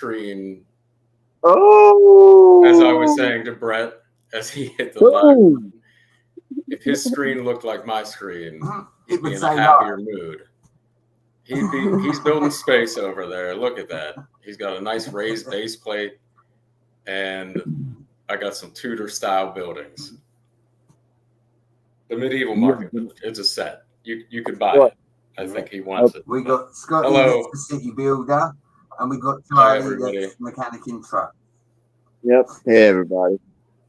screen, Oh, as I was saying to Brett as he hit the live button, if his screen looked like my screen, he'd be in a happier mood. He's building space over there. Look at that. He's got a nice raised base plate, and I got some Tudor style buildings. The medieval market, it's a set. You could buy it. I think he wants it. We got Scotty, hello, the city builder, and we got hi Charlie, everybody. the mechanic in truck. Yep. Hey everybody.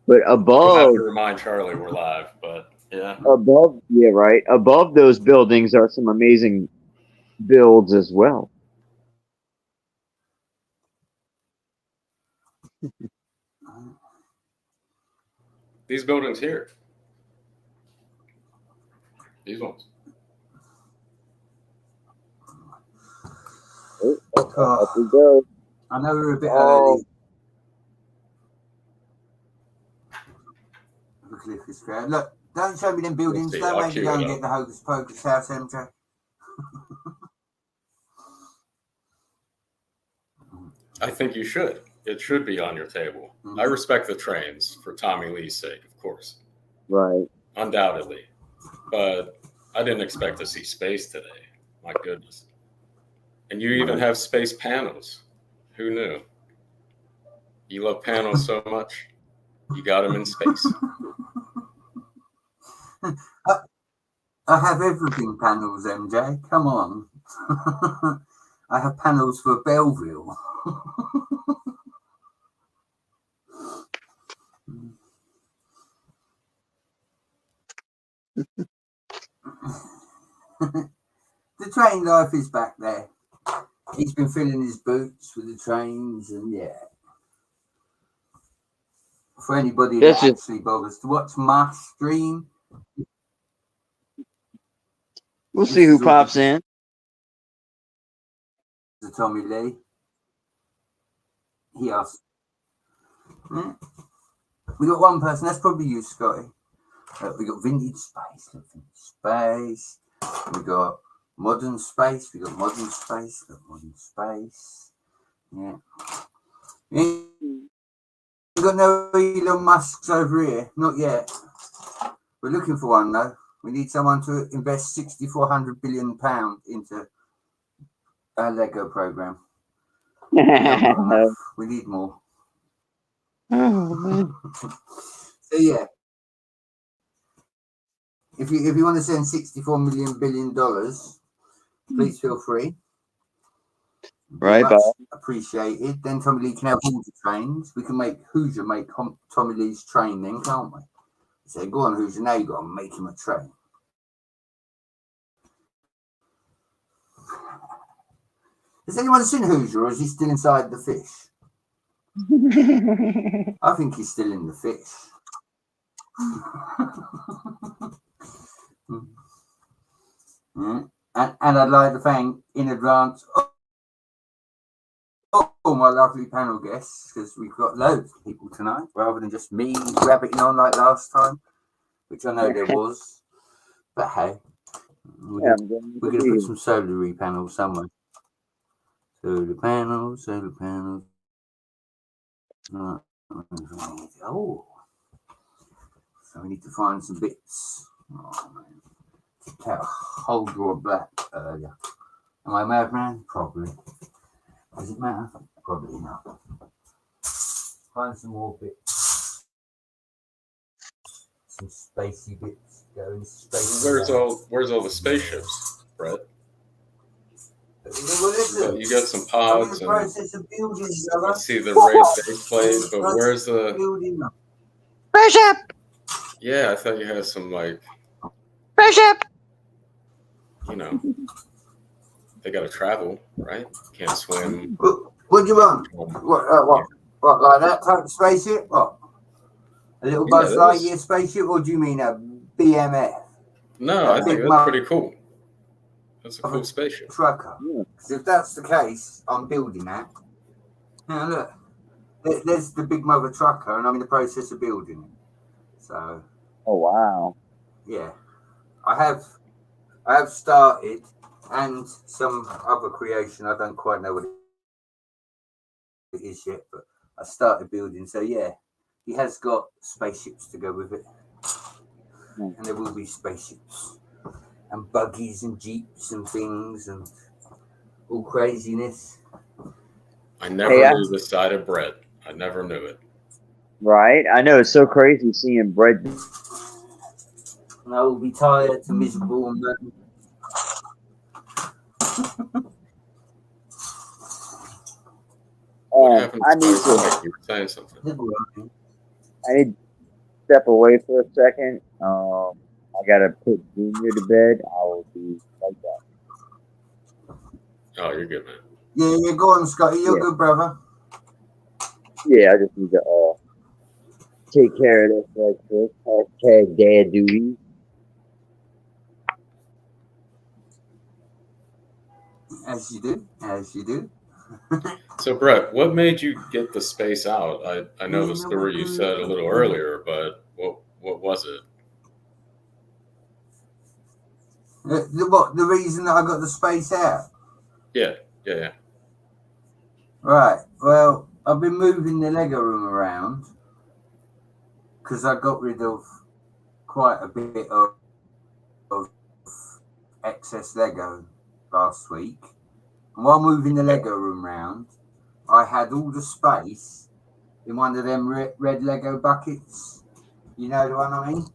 But We'll above, have to remind Charlie we're live, but yeah. above, yeah, right. Above those buildings are some amazing builds as well. These buildings here. These ones. Up we go. I know we're a bit early. Look, don't show me them buildings. Don't make me go and get the Hocus Pocus house, MJ. I think you should. It should be on your table. I respect the trains for Tommy Lee's sake, of course. Right. Undoubtedly. But I didn't expect to see space today. My goodness. And you even have space panels. Who knew? You love panels so much, you got them in space. I have everything panels, MJ. Come on. I have panels for Belleville. The train life is back there. He's been filling his boots with the trains, and yeah. For anybody that actually bothers to watch my stream, we'll see who pops in. The Tommy Lee. He asked. We got one person. That's probably you, Scotty. We got vintage space. We got modern space. We got modern space. Yeah. We got no Elon Musks over here. Not yet. We're looking for one though. We need someone to invest £6,400 billion into a Lego program. We need more. Oh man. So yeah. If you want to send $64 billion, please feel free. Right, much appreciated. Then Tommy Lee can have all the trains. We can make Hoosier make Tommy Lee's train then, can't we? So go on, Hoosier, now you got to make him a train. Has anyone seen Hoosier, or is he still inside the fish? I think he's still in the fish. And I'd like to thank in advance all my lovely panel guests, because we've got loads of people tonight, rather than just me rabbiting on like last time, which I know there was. But hey, we're going to put some solar panels somewhere. Solar panels. Oh, so we need to find some bits. Oh man, took out a whole drawer of black earlier. Am I mad, man? Probably. Does it matter? Probably not. Find some more bits. Some spacey bits. Go in space. Where's all the spaceships, Brett? Well, you got some pods and I see the raised base plate, but where's the spaceship? Yeah, I thought you had some like spaceship. You know, they got to travel, right? Can't swim. What do you want? What, like that type of spaceship? What? A little Buzz Lightyear spaceship, or do you mean a BMF? No, I think that's pretty cool. That's a cool spaceship. Trucker. Because if that's the case, I'm building that. Now look, there's the big mother trucker, and I'm in the process of building it. So. Oh wow. Yeah, I have started, and some other creation. I don't quite know what it is yet, but I started building. So yeah, he has got spaceships to go with it, and there will be spaceships and buggies and jeeps and things and all craziness. I never knew the side of Brett. I never knew it. Right? I know, it's so crazy seeing Brett. And I will be tired and miserable and What happened I to need Spice to. Mike? You were saying something. I need to step away for a second. I gotta put Junior to bed. I will be like that. Oh, you're good, man. Yeah, go on, Scotty. You're good, brother. Yeah, I just need to take care of this right quick. Hashtag dad duty. As you do. So, Brett, what made you get the space out? I know the story you said a little earlier, but what was it? The reason that I got the space out? Yeah. Right. Well, I've been moving the Lego room around because I got rid of quite a bit of excess Lego last week. And while moving the Lego room around, I had all the space in one of them red Lego buckets. You know the one I mean?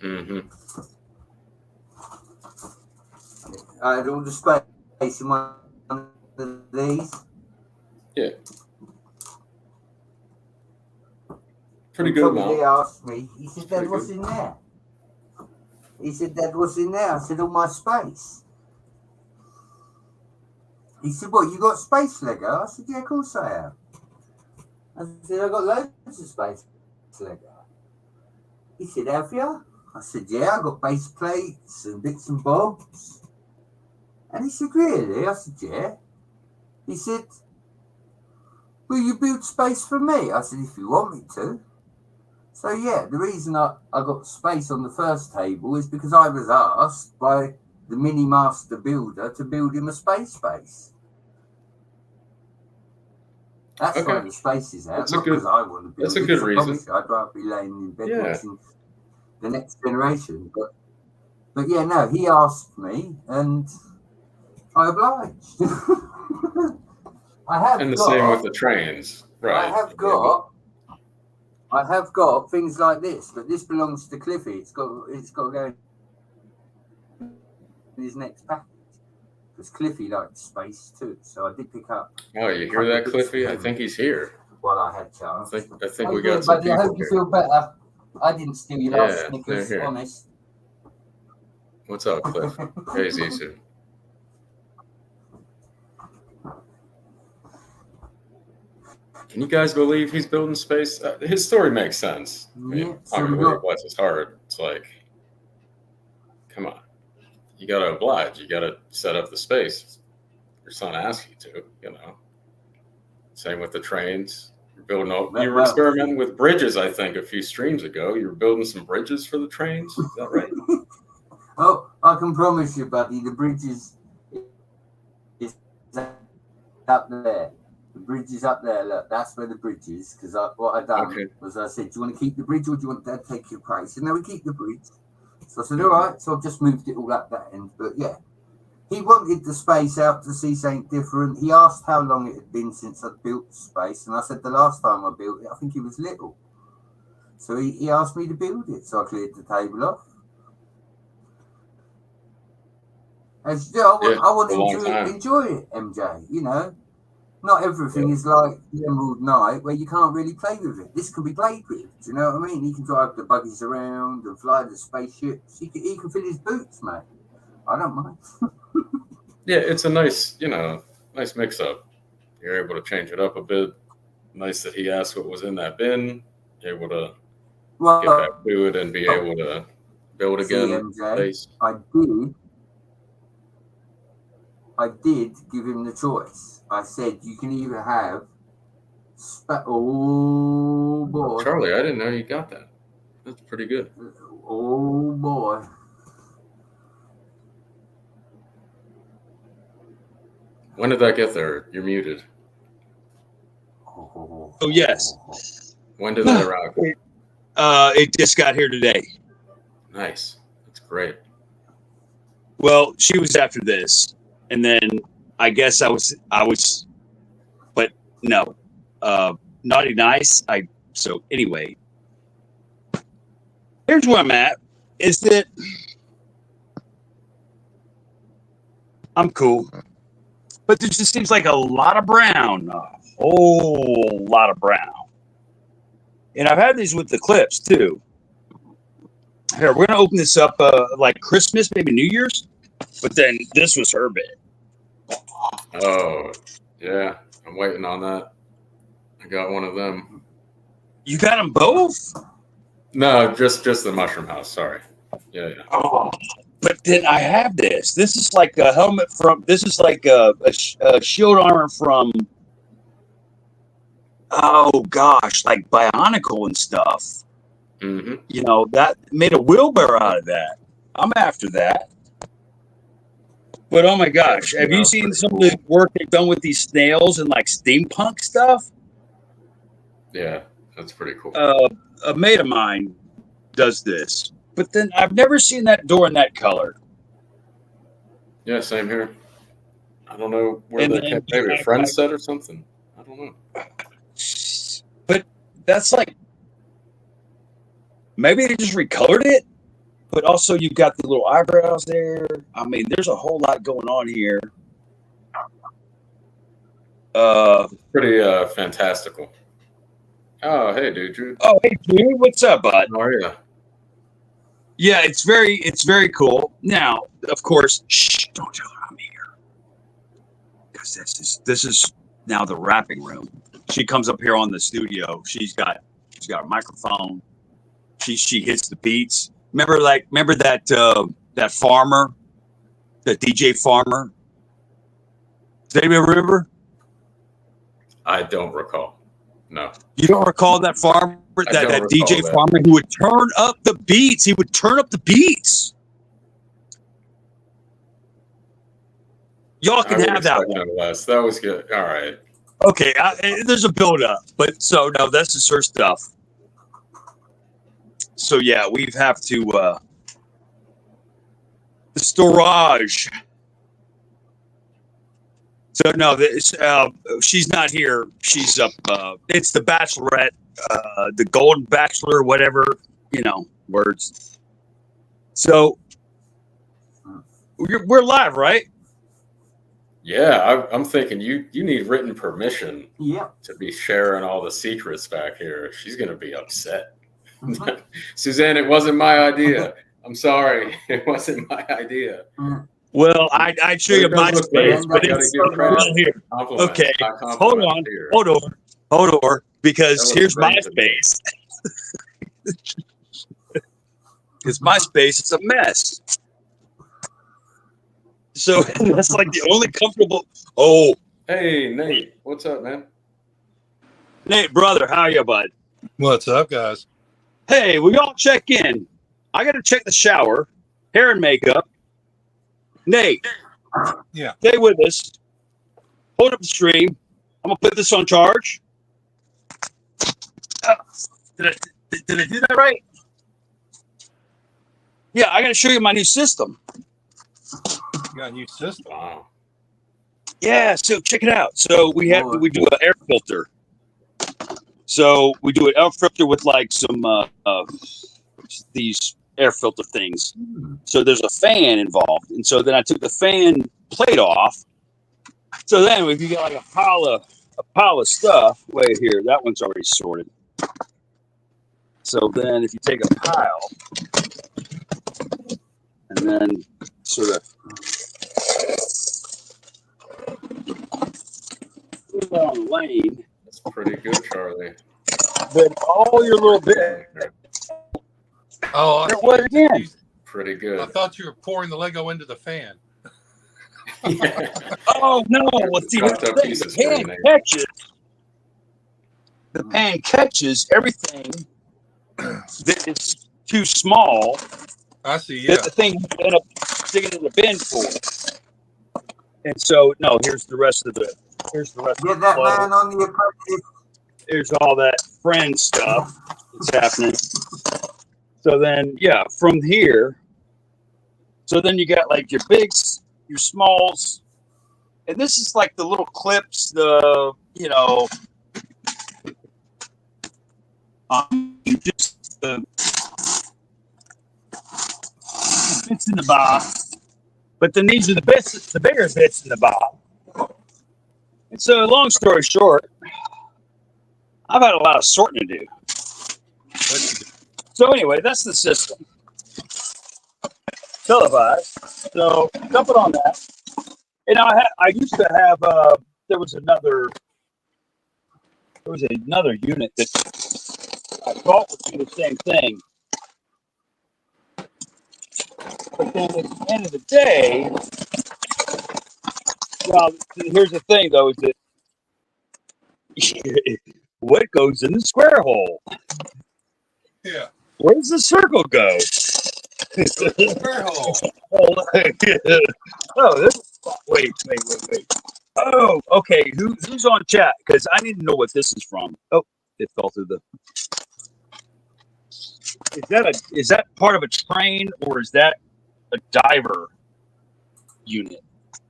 Mm-hmm. I had all the space in one of these. Yeah. Pretty good amount. He asked me, he said, Dad, what's in there? He said, Dad, what's in there? I said, all my space. He said, what, you got space, Lego? I said, yeah, of course I have. I said, I got loads of space, Lego. He said, have you? I said, yeah, I got base plates and bits and bobs. And he said, really? I said, yeah. He said, will you build space for me? I said, if you want me to. So, yeah, the reason I got space on the first table is because I was asked by the Mini Master Builder to build him a space base. That's why the space is out, not because I want to build it. That's a good reason. I'd rather be laying in bed watching the next generation. But yeah, no, he asked me and I obliged. Same with the trains. Right. I have got things like this, but this belongs to Cliffy. It's got to go in his next package. Because Cliffy likes space too. So I did pick up. Oh, you hear that, Cliffy? I think he's here. While I had chance. I think we got some people I hope you feel better. I didn't steal your last Snickers, here. honest. What's up, Cliff? Hey, Zizu. Can you guys believe he's building space? His story makes sense. I mean, I don't really bless his heart. It's like, come on. You got to oblige. You got to set up the space. Your son asks you to, you know. Same with the trains. You were experimenting with bridges, I think, a few streams ago. You were building some bridges for the trains. Is that right? Oh, I can promise you, buddy, the bridge is up there. The bridge is up there. Look, that's where the bridge is. Because what I done was I said, do you want to keep the bridge or do you want Dad to take your place? And now we keep the bridge. So I said, all right. So I've just moved it all up that end. But yeah, he wanted the space out to see something different. He asked how long it had been since I'd built the space. And I said, the last time I built it, I think he was little. So he asked me to build it. So I cleared the table off. I want him to enjoy it, MJ, you know. Not everything is like the Emerald Knight where you can't really play with it. This can be played with, do you know what I mean? He can drive the buggies around and fly the spaceships. He can fill his boots, mate. I don't mind. Yeah, it's a nice mix-up. You're able to change it up a bit. Nice that he asked what was in that bin. You're able to get back to it and be able to build again. MJ, I did give him the choice. I said, you can either have... Oh, boy. Charlie, I didn't know you got that. That's pretty good. Oh, boy. When did that get there? You're muted. Oh yes. When did that arrive? It just got here today. Nice. That's great. Well, she was after this, and then I guess I was, but no, naughty nice. So anyway, here's where I'm at. Is that I'm cool, but there just seems like a lot of brown, a whole lot of brown. And I've had these with the clips too. Here, we're gonna open this up like Christmas, maybe New Year's, but then this was her bit. Oh, yeah. I'm waiting on that. I got one of them. You got them both? No, just the mushroom house. Sorry. Yeah. Oh, but then I have this. This is like a helmet from. This is like a shield armor from. Oh gosh, like Bionicle and stuff. Mm-hmm. You know, that made a wheelbarrow out of that. I'm after that. But oh my gosh, have you seen some of the work they've done with these snails and like steampunk stuff? Yeah, that's pretty cool. A mate of mine does this, but then I've never seen that door in that color. Yeah, same here. I don't know where And they then kept. Maybe a friend set or something. I don't know. But that's like maybe they just recolored it. But also, you've got the little eyebrows there. I mean, there's a whole lot going on here. Pretty fantastical. Oh, hey, dude. Oh, hey, dude, what's up, bud? How are you? Yeah, it's very cool. Now, of course, shh, don't tell her I'm here, because this is now the wrapping room. She comes up here on the studio. She's got a microphone. She hits the beats. Remember that farmer, the DJ farmer? Does anybody remember? I don't recall. No. You don't recall that farmer, that DJ farmer who would turn up the beats? He would turn up the beats. Y'all can have that one. Less. That was good. All right. Okay, there's a build up, but so no, this is her stuff. So yeah, we have to the storage. So no, she's not here. She's up. It's the Bachelorette, the Golden Bachelor, whatever words. So we're live, right? Yeah, I'm thinking you need written permission. Yep. To be sharing all the secrets back here. She's gonna be upset. Suzanne, it wasn't my idea. I'm sorry, it wasn't my idea. Well, I'd show you my space, but it's here. Okay, hold on, because here's my space. Because my space is a mess. So that's like the only comfortable. Oh, hey Nate, what's up, man? Nate, brother, how are you, bud? What's up, guys? Hey, we all check in. I got to check the shower, hair and makeup. Nate, yeah, stay with us. Hold up the stream. I'm gonna put this on charge. Did I do that right? Yeah, I got to show you my new system. You got a new system. Wow. Yeah, so check it out. So we do an air filter. So we do an air filter with like some these air filter things. So there's a fan involved, and so then I took the fan plate off. So then if you got like a pile of stuff, wait here, that one's already sorted. So then if you take a pile and then sort of put it on the lane. That's pretty good, Charlie. Then all your little bits. Oh, There it was again. Pretty good. I thought you were pouring the Lego into the fan. Yeah. Oh no! Well, see, here's the thing. The pan catches everything that is too small. I see. Yeah. That the thing you end up sticking in the bin for. And so, no. Here's the rest of the. Get that man on the apprentice. there's all that friend stuff that's happening. So then, yeah, from here, so then you got like your bigs, your smalls, and this is like the little clips, just the bits in the box. But then these are the bits, the bigger bits in the box. And so, long story short, I've had a lot of sorting to do. So anyway, that's the system. Televised. So dump it on that. And I used to have there was another unit that I thought would do the same thing. But then at the end of the day, well, here's the thing though, is that what goes in the square hole? Yeah. Where does the circle go? Square hole. Oh, wait. Oh, okay. Who's on chat? Because I need to know what this is from. Oh, it fell through the. Is that part of a train or is that a diver unit?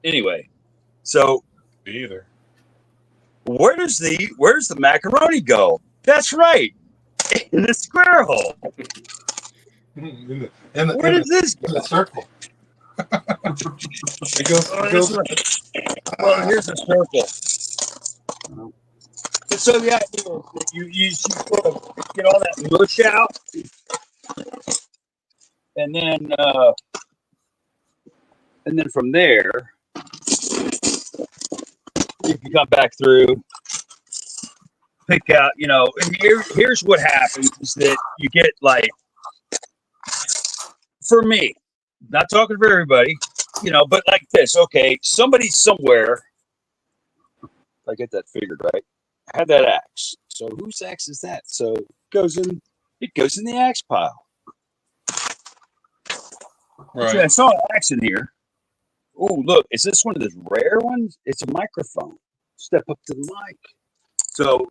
Anyway, so Either. where's the macaroni go? That's right, in the square hole. In Where does this go? the circle. It goes. Well, here's the circle. And so the idea is that you sort of get all that mush out, and then from there you can come back through, pick out, and here's what happens is that you get like, for me, not talking for everybody, but like this, okay, somebody somewhere, if I get that figured right, had that axe. So whose axe is that? So it goes in the axe pile. Right. So I saw an axe in here. Oh, look, is this one of those rare ones? It's a microphone. Step up to the mic. So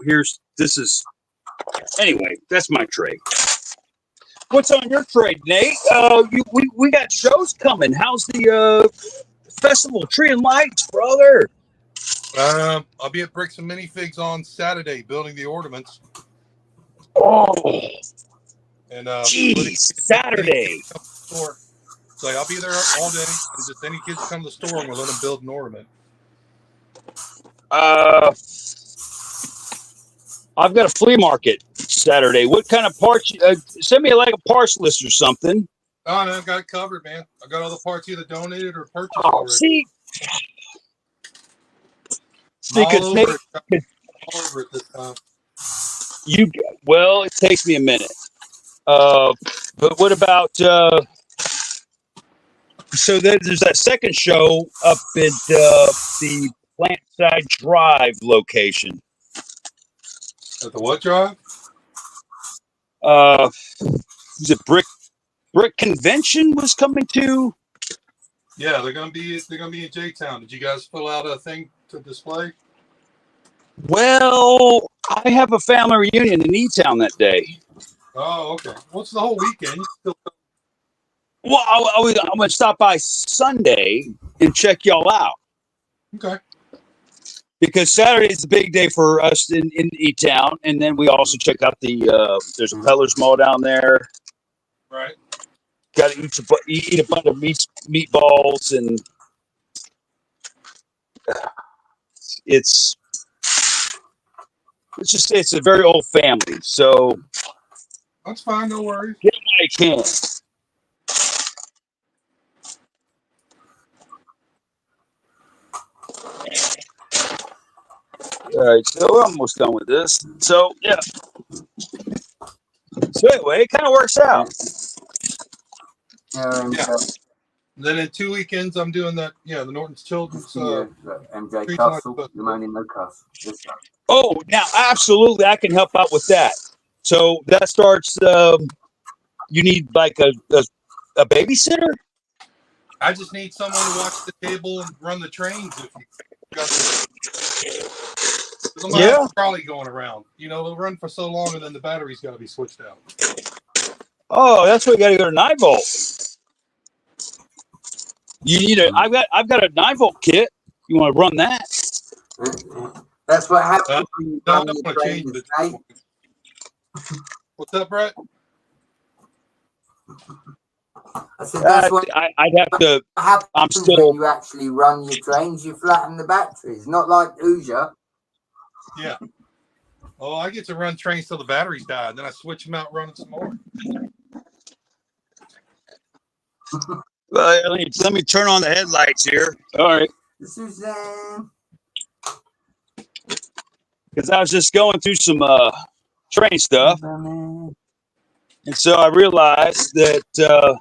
anyway, that's my trade. What's on your trade, Nate? We got shows coming. How's the festival? Tree and Lights, brother. I'll be at Bricks and Minifigs on Saturday building the ornaments. Oh, And geez, Saturday. So I'll be there all day. And just any kids come to the store and we'll let them build an ornament. I've got a flea market Saturday. What kind of parts? Send me like a parts list or something. Oh, no, I got it covered, man. I got all the parts either donated or purchased Oh, already. see, All because over it this time. it takes me a minute. But what about? So there's that second show up at the Plantside Drive location. At the what drive? Is it Brick Convention was coming to? Yeah, they're gonna be in J-Town. Did you guys fill out a thing to display? Well, I have a family reunion in E-Town that day. Oh, okay. What's the whole weekend? Well, I'm going to stop by Sunday and check y'all out. Okay. Because Saturday is the big day for us in E-Town. And then we also check out there's a Peller's Mall down there. Right. Got to eat a bunch of meatballs. And it's a very old family. So That's fine. No worries. get them while you can. All right, so we're almost done with this. So yeah. So anyway, it kind of works out. Yeah. Then in 2 weekends, I'm doing that. Yeah, the Norton's Children's. MJ Castle, the man in the castle. Oh, now absolutely, I can help out with that. So that starts. You need like a babysitter. I just need someone to watch the table and run the trains. If you got I'm gonna have a trolley going around. You know, it'll run for so long, and then the battery's got to be switched out. Oh, that's why you got to go to 9-volt. You need a. I've got a 9-volt kit. You want to run that? That's what happens when you No, I run don't your want to change trains, it. mate. What's up, Brett? I said that's what I'd have to. happens I'm still. when you actually run your trains. You flatten the batteries, not like Hoosier. Yeah. Oh, I get to run trains till the batteries die, and then I switch them out, running some more. Let me turn on the headlights here. All right. Suzanne. Because I was just going through some train stuff, and so I realized that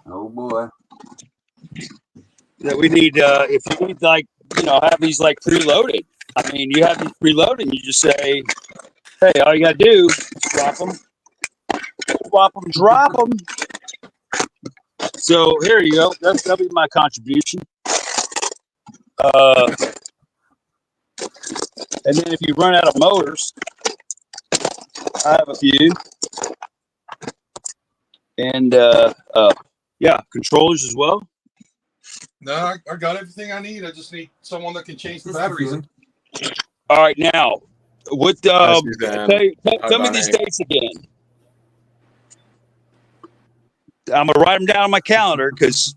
Oh boy. that we need if you need like have these like preloaded. I mean, you have these preloaded, and you just say, "Hey, all you gotta do is swap them, drop them." So here you go. That'll be my contribution. And then if you run out of motors, I have a few. And yeah, controllers as well. No, I got everything I need. I just need someone that can change the batteries. All right, now, what? Tell me these dates again. I'm gonna write them down on my calendar because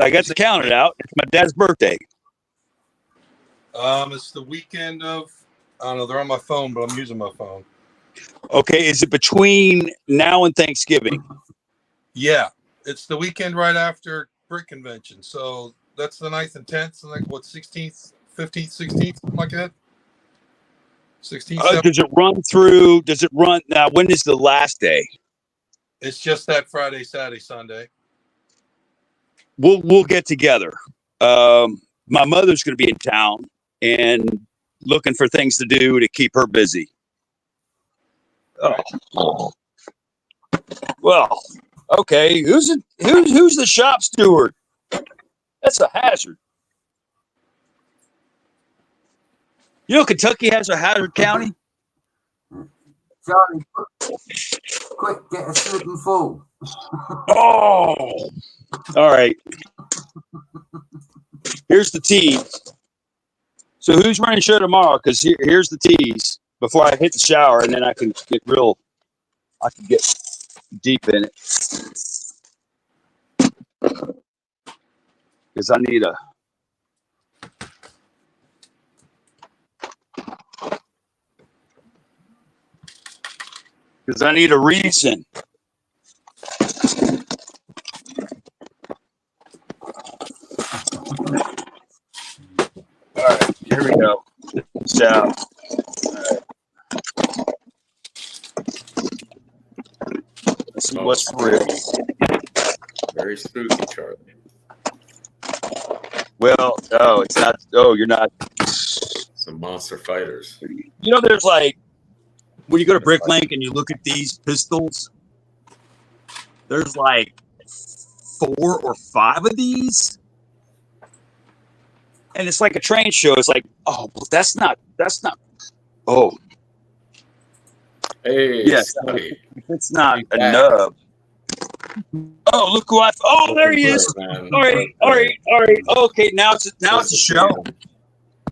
I got the calendar out. It's my dad's birthday. It's the weekend of. I don't know. They're on my phone, but I'm using my phone. Okay, is it between now and Thanksgiving? Yeah, it's the weekend right after Brick Convention. So that's the 9th and 10th, and like what 16th, 15th, 16th, something like that. 16th. Does it run through? Does it run now? When is the last day? It's just that Friday, Saturday, Sunday. We'll get together. My mother's going to be in town and looking for things to do to keep her busy. Oh. Well, okay. Who's the shop steward? That's a hazard. You know, Kentucky has a hazard county. Johnny, quick, get a slip and fall. Oh, all right. Here's the tease. So who's running show tomorrow? Because here's the tease. Before I hit the shower, and then I can get deep in it. Because I need a. Because I need a reason. All right, here we go. So, all right. Let's see what's real. Very spooky, Charlie. Well, oh, it's not. Oh, you're not. Some monster fighters. You know, there's like when you go to Bricklink and you look at these pistols. There's like 4 or 5 of these. And it's like a train show. It's like, oh, well, that's not. Oh, hey, yes, Scotty. it's not a nub. Oh, look who I! Oh, there he is. All right. Okay, now it's a show.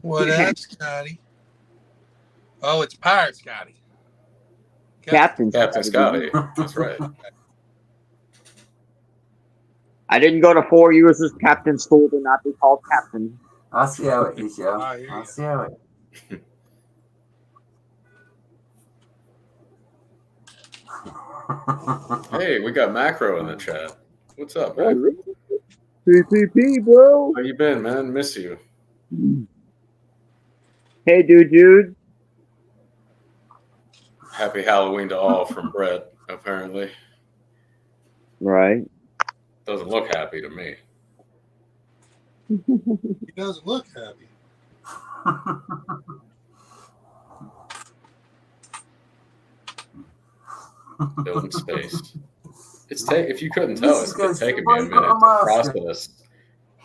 What up, Scotty? Oh, it's Pirate Scotty. Captain Scotty. That's right. I didn't go to 4 years as captain school to not be called captain. I see how it is, yo. I hear I you. see how it is. Hey, we got Macro in the chat. What's up, man? PPP, bro. How you been, man? Miss you. Hey, dude. Happy Halloween to all from Brett, apparently. Right. Doesn't look happy to me. He doesn't look happy. Building space. If you couldn't tell, it's taking me a minute to process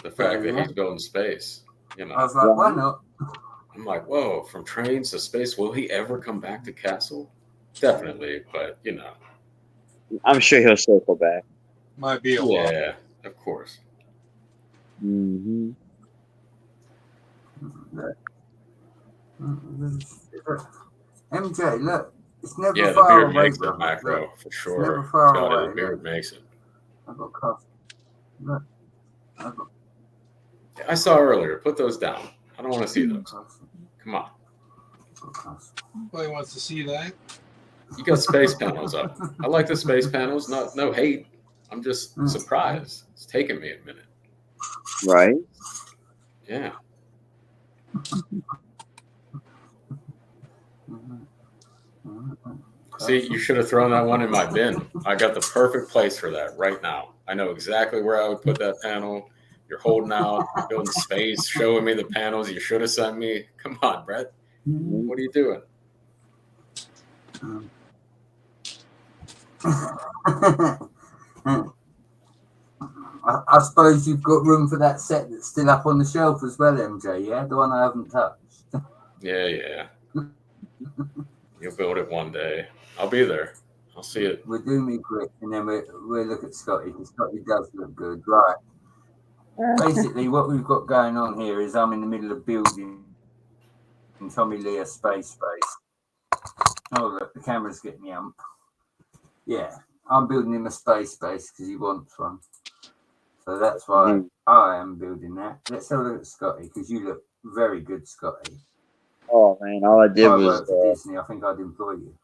the fact that he's building space. You know. I was like, why not? I'm like, whoa, from trains to space. Will he ever come back to Castle? Definitely, but you know. I'm sure he'll circle back. Might be a while. Yeah, of course. Mm-hmm. MJ, look, it's never Yeah, the far beard away, makes it, brother. Macro, Look, for it's never sure. far Scotty, away. the beard Look, makes it. I've got coffee. Look, I've got I saw earlier. Put those down. I don't want to see those. coffee. Come on. Nobody wants to see that. You got space panels up. I like the space panels. No hate. I'm just surprised. It's taken me a minute. Right. Yeah. See, you should have thrown that one in my bin. I got the perfect place for that right now. I know exactly where I would put that panel. You're holding out, building space, showing me the panels you should have sent me. Come on, Brett. What are you doing? I suppose you've got room for that set that's still up on the shelf as well, MJ, yeah? The one I haven't touched. Yeah. You'll build it one day. I'll be there. I'll see it. We'll do me quick, and then we'll look at Scotty, because Scotty does look good. Right. Basically, what we've got going on here is I'm in the middle of building Tommy Lee a space. Oh, look, the camera's getting me ump. Yeah, I'm building him a space because he wants one. So that's why I am building that. Let's have a look at Scotty, because you look very good, Scotty. Oh man, all I did If I was worked for Disney, I think I'd employ you.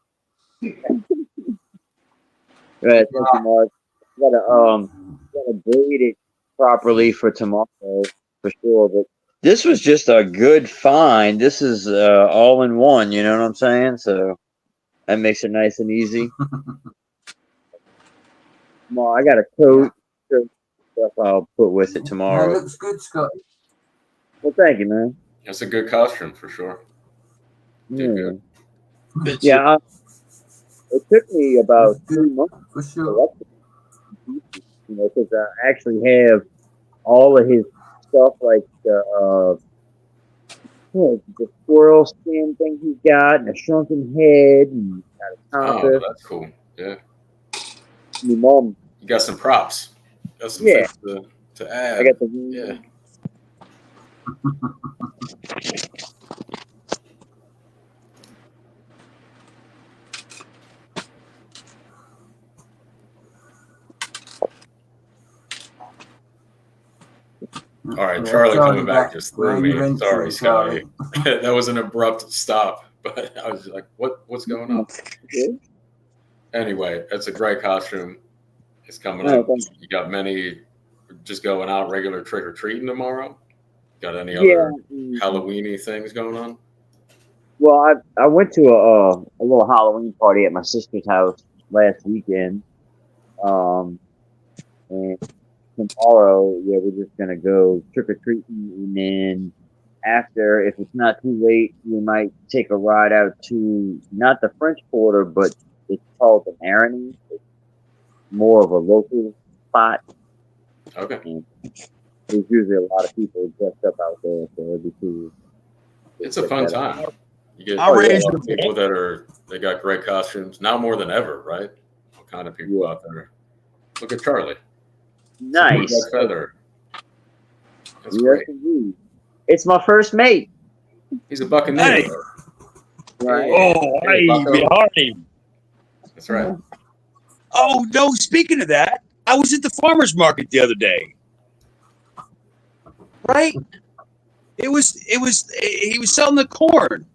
right, thank you, Mark. Gotta braid it properly for tomorrow for sure. But this was just a good find. This is all in one. You know what I'm saying? So that makes it nice and easy. Tomorrow, I got a coat stuff I'll put with it tomorrow. That looks good, Scotty. Well, thank you, man. That's a good costume for sure. Yeah. It took me about 3 months for sure. Because I actually have all of his stuff, like the squirrel skin thing he's got, and a shrunken head, and got a compass. Oh, that's cool. Yeah. My mom. You got some props. Got some things to add. I got the yeah. All right, Charlie coming back just threw me. Sorry, Scotty. That was an abrupt stop, but I was like, "What's going on?" Anyway, that's a great costume. It's coming up. You got many just going out regular trick or treating tomorrow? Got any other Halloweeny things going on? Well, I went to a little Halloween party at my sister's house last weekend. And tomorrow, we're just gonna go trick or treating, and then after, if it's not too late, we might take a ride out to not the French Quarter, but it's called the Maroney. It's more of a local spot. Okay. And there's usually a lot of people dressed up out there, so it'll be cool. It's a fun time. You get a lot of people they got great costumes now more than ever, right? What kind of people out there? Look at Charlie. Nice. Feather. That's Yes, great. indeed. It's my first mate. He's a Buccaneer. Hey. Right. Oh, hey, behind him. That's right. Oh no! Speaking of that, I was at the farmer's market the other day. Right? He was selling the corn,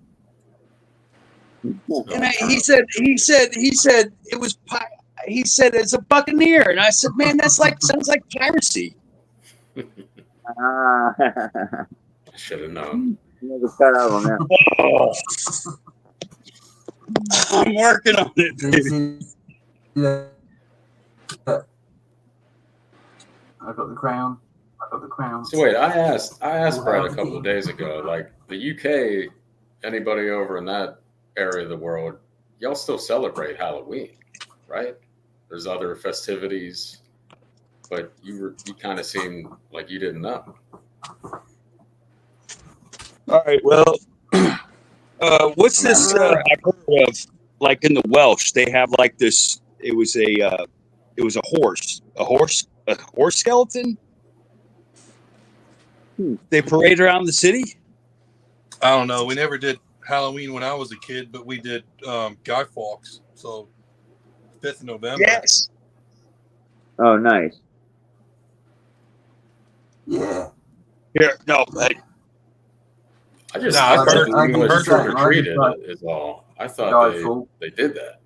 and he said it was. He said it's a Buccaneer, and I said, man, sounds like piracy. I should have known. Cut out on that. I'm working on it, baby. I got the crown. So wait, I asked Brad a couple of days ago, like the UK, anybody over in that area of the world, y'all still celebrate Halloween, right? There's other festivities, but you kind of seemed like you didn't know. All right, well, What's this? I've heard of, like in the Welsh, they have like this. It was a horse skeleton. They parade around the city. I don't know. We never did Halloween when I was a kid, but we did Guy Fawkes. So 5th of November. Yes. Oh, nice. Yeah. Here, no. I just No, I I've thought heard- the English I've trick heard- or treated is all. I thought they did that.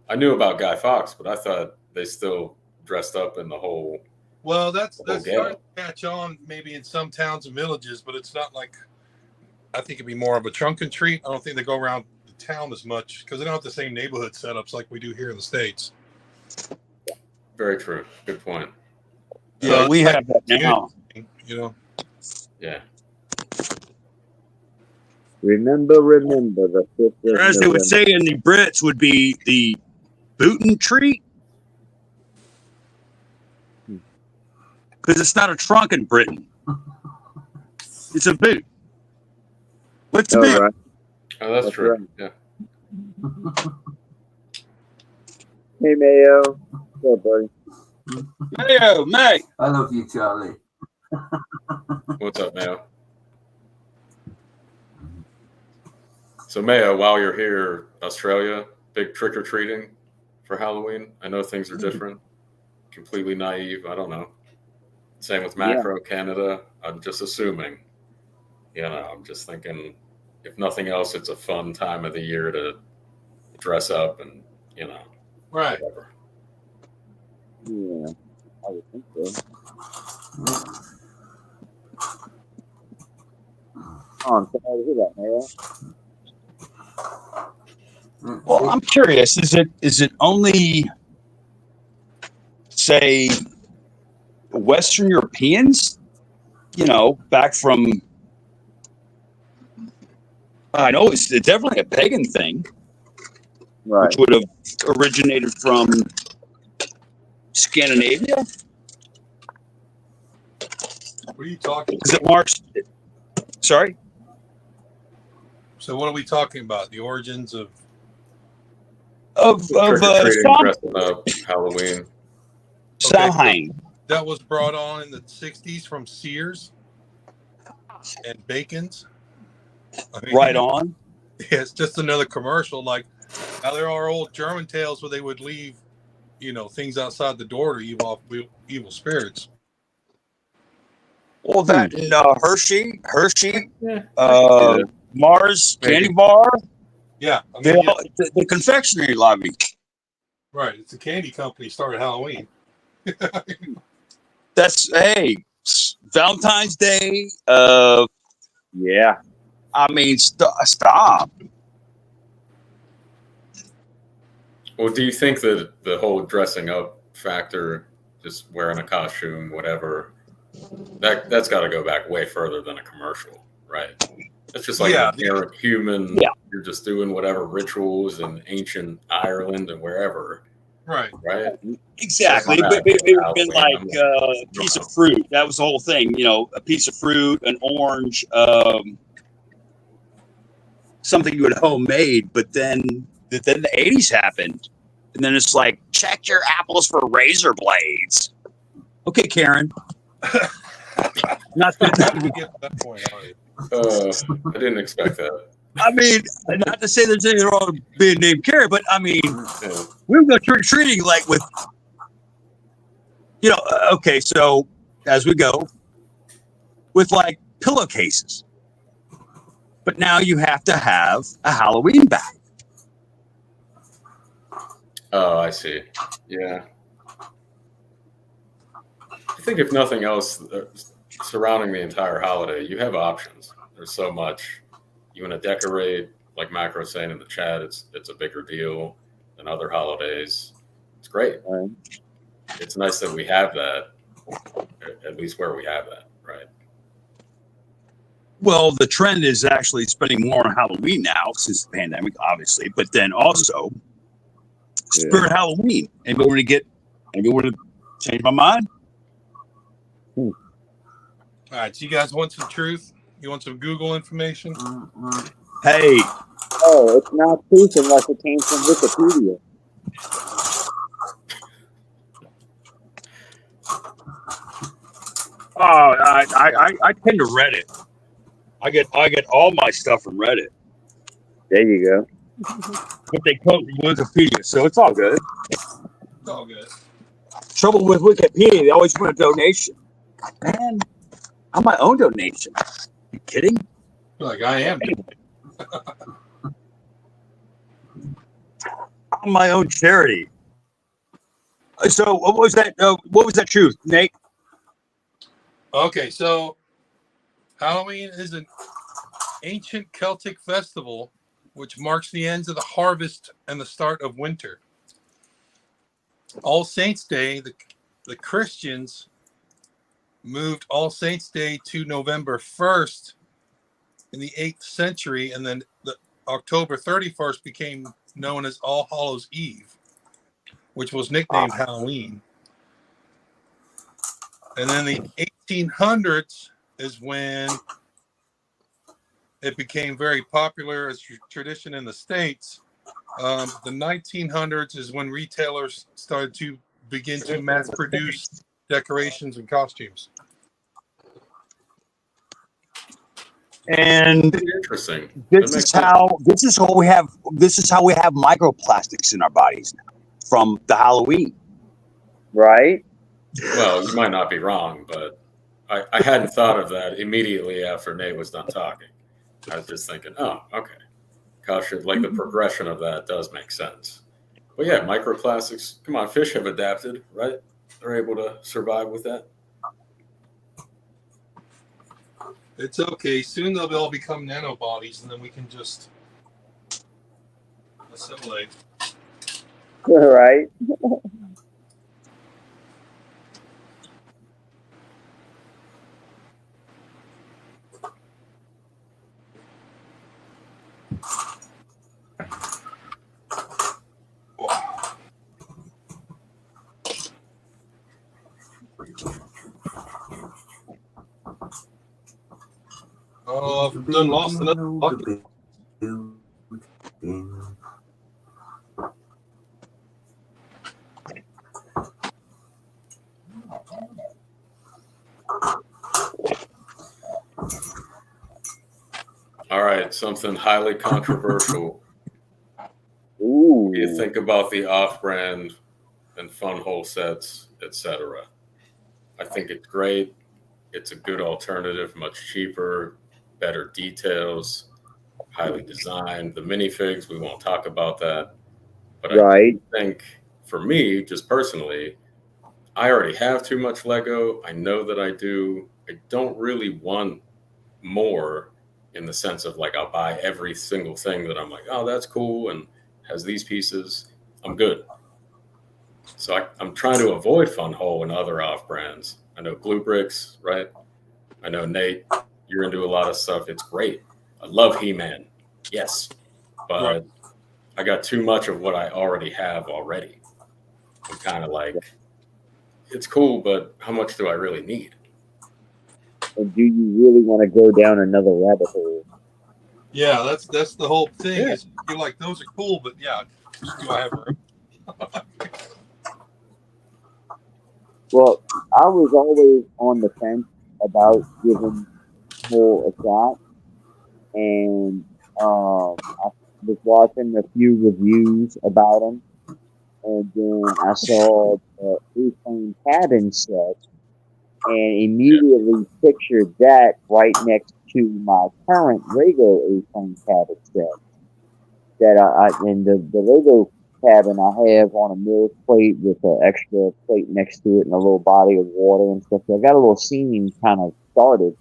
I knew about Guy Fawkes, but I thought they still dressed up in the whole. Well, that's Okay. starting to catch on maybe in some towns and villages, but it's not like. I think it'd be more of a trunk and treat. I don't think they go around the town as much because they don't have the same neighborhood setups like we do here in the States. Very true. Good point. Yeah, we have that now. You know. Yeah. Remember the 5th of As they would say in the Brits, would be the boot and treat. Because it's not a trunk in Britain. It's a boot. What's a boot? Right. Oh, that's true. Right. Yeah. Hey, Mayo. What's up, buddy? Mayo, May. I love you, Charlie. What's up, Mayo? So, Mayo, while you're here, Australia, big trick or treating for Halloween. I know things are different. Completely naive. I don't know. Same with macro Canada. I'm just assuming. You know, I'm just thinking, if nothing else, it's a fun time of the year to dress up and, you know, Right. whatever. Yeah, I would think so. Oh, I'm sorry to hear that, Mayo. Well, I'm curious. Is it only, say, Western Europeans? You know, back from. I know it's definitely a pagan thing, Right. which would have originated from Scandinavia. What are you talking? Is it March? Sorry. So what are we talking about? The origins of Of Trick or treating, Sam- dressing up, Halloween. Samhain. that was brought on in the 60s from Sears and Bacon's. I mean, Right on. Yeah, it's just another commercial. Like now there are old German tales where they would leave, you know, things outside the door to evil spirits. Well, that and, Hershey, Yeah. Mars Maybe. candy bar. Yeah, I They mean, yeah, all, the confectionery lobby. right. It's a candy company started Halloween. That's Valentine's Day. Yeah. I mean, stop. Well, do you think that the whole dressing up factor, just wearing a costume, whatever, that's got to go back way further than a commercial, right? It's just like Yeah. an inherent human. Yeah. You're just doing whatever rituals in ancient Ireland and wherever, Right. right? Exactly. Well, It would have been Halloween, like a piece of fruit. That was the whole thing. You know, a piece of fruit, an orange, something you had homemade. But then the 80s happened. And then it's like, check your apples for razor blades. Okay, Karen. Not How that, did we get to that point? All right. I didn't expect that. I mean, not to say there's anything wrong with being named Karen, but I mean, Yeah. we would go trick or treating like with, you know, okay, so as we go with like pillowcases, but now you have to have a Halloween bag. Oh, I see. Yeah. I think if nothing else, surrounding the entire holiday, you have options. There's so much. You want to decorate, like Macro was saying in the chat, it's a bigger deal than other holidays. It's great. Right. It's nice that we have that, at least where we have that, right? Well, the trend is actually spending more on Halloween now since the pandemic, obviously, but then also Spirit Halloween. Anybody want to change my mind? All right. So you guys want some truth? You want some Google information? Hey. Oh, it's not truth unless it came from Wikipedia. Oh, I tend to Reddit. I get all my stuff from Reddit. There you go. But they quote Wikipedia, so it's all good. It's all good. Trouble with Wikipedia, they always want a donation. Man, I'm my own donation. You kidding? Like I am. I'm my own charity. So what was that? What was that truth, Nate? Okay, so Halloween is an ancient Celtic festival which marks the ends of the harvest and the start of winter. All Saints Day, the Christians moved All Saints Day to November 1st in the 8th century, and then the October 31st became known as All Hallows Eve, which was nicknamed Halloween. And then the 1800s is when it became very popular as tradition in the States. The 1900s is when retailers started to begin to mass produce decorations and costumes. And Interesting. this is how we have microplastics in our bodies now from the Halloween. Right? Well, you might not be wrong, but I hadn't thought of that immediately after Nate was done talking. I was just thinking, oh, okay. Gosh, like the progression of that does make sense. But yeah, microplastics, come on, fish have adapted, right? They're able to survive with that. It's okay. Soon they'll all become nanobodies, and then we can just assimilate. Right? Oh, I've done lost another bucket. All right, something highly controversial. Ooh. You think about the off-brand and fun hole sets, etc. I think it's great. It's a good alternative, much cheaper, better details, highly designed. The minifigs, we won't talk about that. But right. I think for me, just personally, I already have too much Lego. I know that I do. I don't really want more in the sense of like I'll buy every single thing that I'm like, oh, that's cool and has these pieces. I'm good. So I'm trying to avoid Fun Hole and other off brands. I know Glue Bricks, right? I know Nate, you're into a lot of stuff. It's great. I love He-Man. Yes. But Right. I got too much of what I already have already. I'm kind of like, it's cool, but how much do I really need? And do you really want to go down another rabbit hole? Yeah, that's the whole thing. Yeah. Is you're like, those are cool, but yeah, do I have room? Well, I was always on the fence about giving more a shot, and I was watching a few reviews about them, and then I saw the A-Frame cabin set, and immediately pictured that right next to my current Lego A-Frame cabin set. That and the Lego cabin I have on a mirror plate with an extra plate next to it and a little body of water and stuff. So I got a little scene kind of started.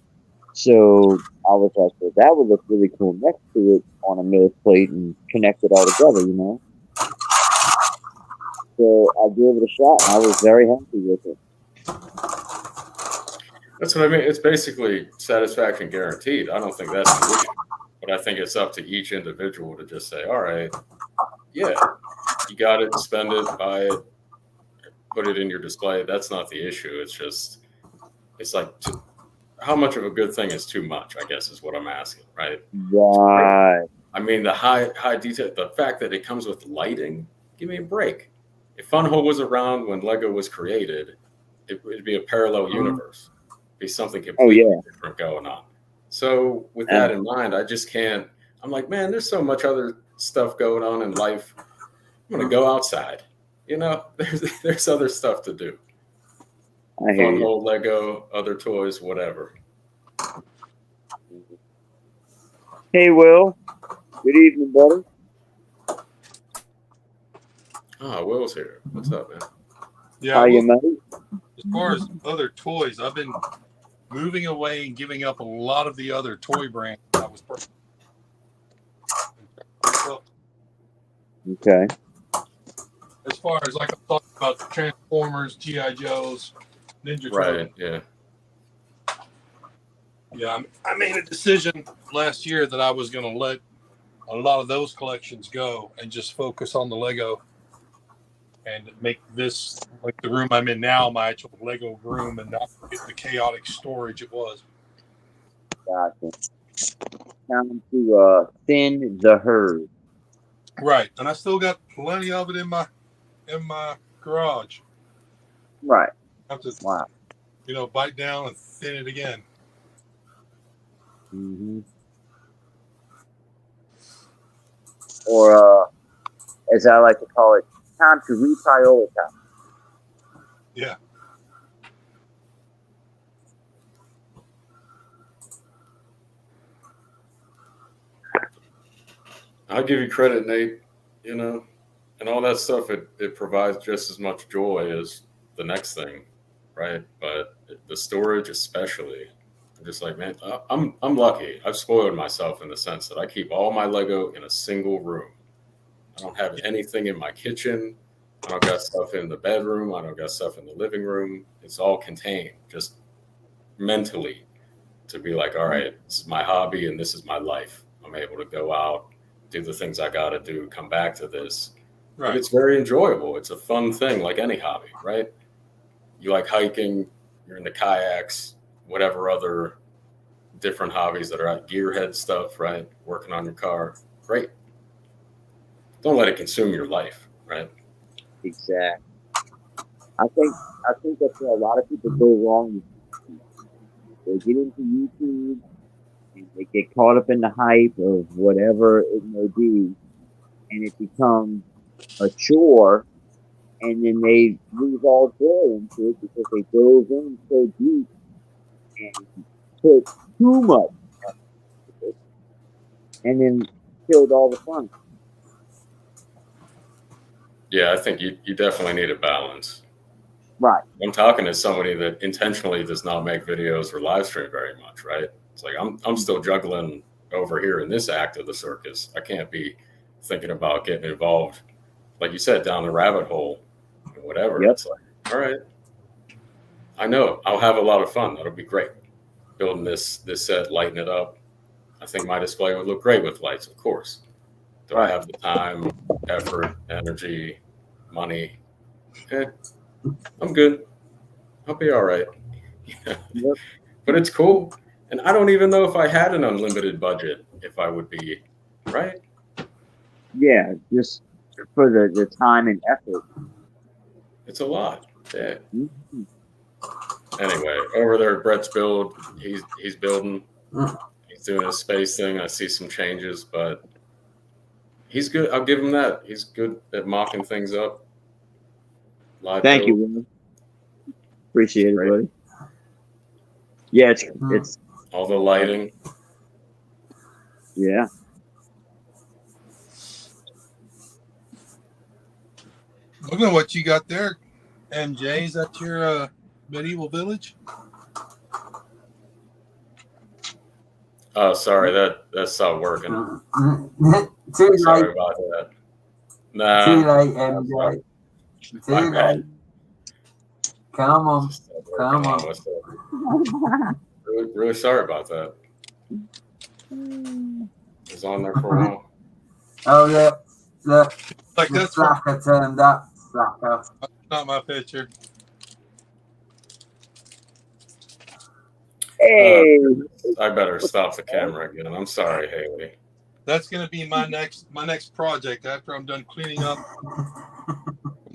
So I was like, well, that would look really cool next to it on a mirror plate and connect it all together, you know? So I gave it a shot and I was very happy with it. That's what I mean. It's basically satisfaction guaranteed. I don't think that's an issue. But I think it's up to each individual to just say, all right, yeah, you got it, spend it, buy it, put it in your display. That's not the issue. It's just, it's like how much of a good thing is too much, I guess is what I'm asking, right? Right. I mean, the high detail, the fact that it comes with lighting, give me a break. If Funhole was around when Lego was created, it would be a parallel universe. It'd be something completely different going on. So with that in mind, I just can't, I'm like, man, there's so much other stuff going on in life. I'm going to go outside. You know, there's other stuff to do. Funhole, Lego, other toys, whatever. Hey, Will. Good evening, buddy. Oh, Will's here. What's up, man? Yeah. How you, mate? As far as other toys, I've been moving away and giving up a lot of the other toy brands I was purchasing. Okay. As far as like I'm talking about Transformers, G.I. Joes, Ninja Turtles. Yeah. Yeah, I made a decision last year that I was going to let a lot of those collections go and just focus on the Lego and make this, like the room I'm in now, my actual Lego room and not get the chaotic storage it was. Gotcha. Time to thin the herd. Right, and I still got plenty of it in my garage. Right. I have to, bite down and thin it again. Mm-hmm. Or, as I like to call it, time to reprioritize. Yeah. I'll give you credit, Nate, and all that stuff, it provides just as much joy as the next thing, right? But the storage especially, I'm just like, man, I'm lucky. I've spoiled myself in the sense that I keep all my Lego in a single room. I don't have anything in my kitchen. I don't got stuff in the bedroom. I don't got stuff in the living room. It's all contained, just mentally, to be like, all right, this is my hobby and this is my life. I'm able to go out, do the things I got to do, come back to this. Right. But it's very enjoyable. It's a fun thing, like any hobby, right? You like hiking, you're into kayaks, whatever other different hobbies that are at gearhead stuff, right? Working on your car. Great. Don't let it consume your life, right? Exactly. I think that's where a lot of people go wrong. They get into YouTube and they get caught up in the hype of whatever it may be, and it becomes a chore, and then they lose all joy into it because they dove in so deep and put too much into it, and then killed all the fun. Yeah, I think you definitely need a balance. Right. I'm talking to somebody that intentionally does not make videos or live stream very much, right? It's like I'm still juggling over here in this act of the circus. I can't be thinking about getting involved, like you said, down the rabbit hole or whatever. Yep. It's like, all right, I know I'll have a lot of fun. That'll be great. Building this set, lighting it up. I think my display would look great with lights, of course. Do I have the time, effort, energy, money? I'm good. I'll be all right. Yep. But it's cool. And I don't even know if I had an unlimited budget, if I would be, right? Yeah, just for the time and effort. It's a lot. Yeah. Mm-hmm. Anyway, over there at Brett's build, he's building. He's doing a space thing. I see some changes, but he's good. I'll give him that. He's good at mocking things up. Thank you, Will. Appreciate it, buddy. Yeah, it's all the lighting. Yeah. Look at what you got there, MJ. Is that your medieval village? Oh, sorry, that's not working. Sorry about that. Nah. Too late, MJ. Too late. Come on. Really sorry about that. It was on there for a while. Oh yeah, look. Like the slacker turned up. Slacker. Not my picture. Hey, I better stop the camera again. I'm sorry, Haley. That's gonna be my next project after I'm done cleaning up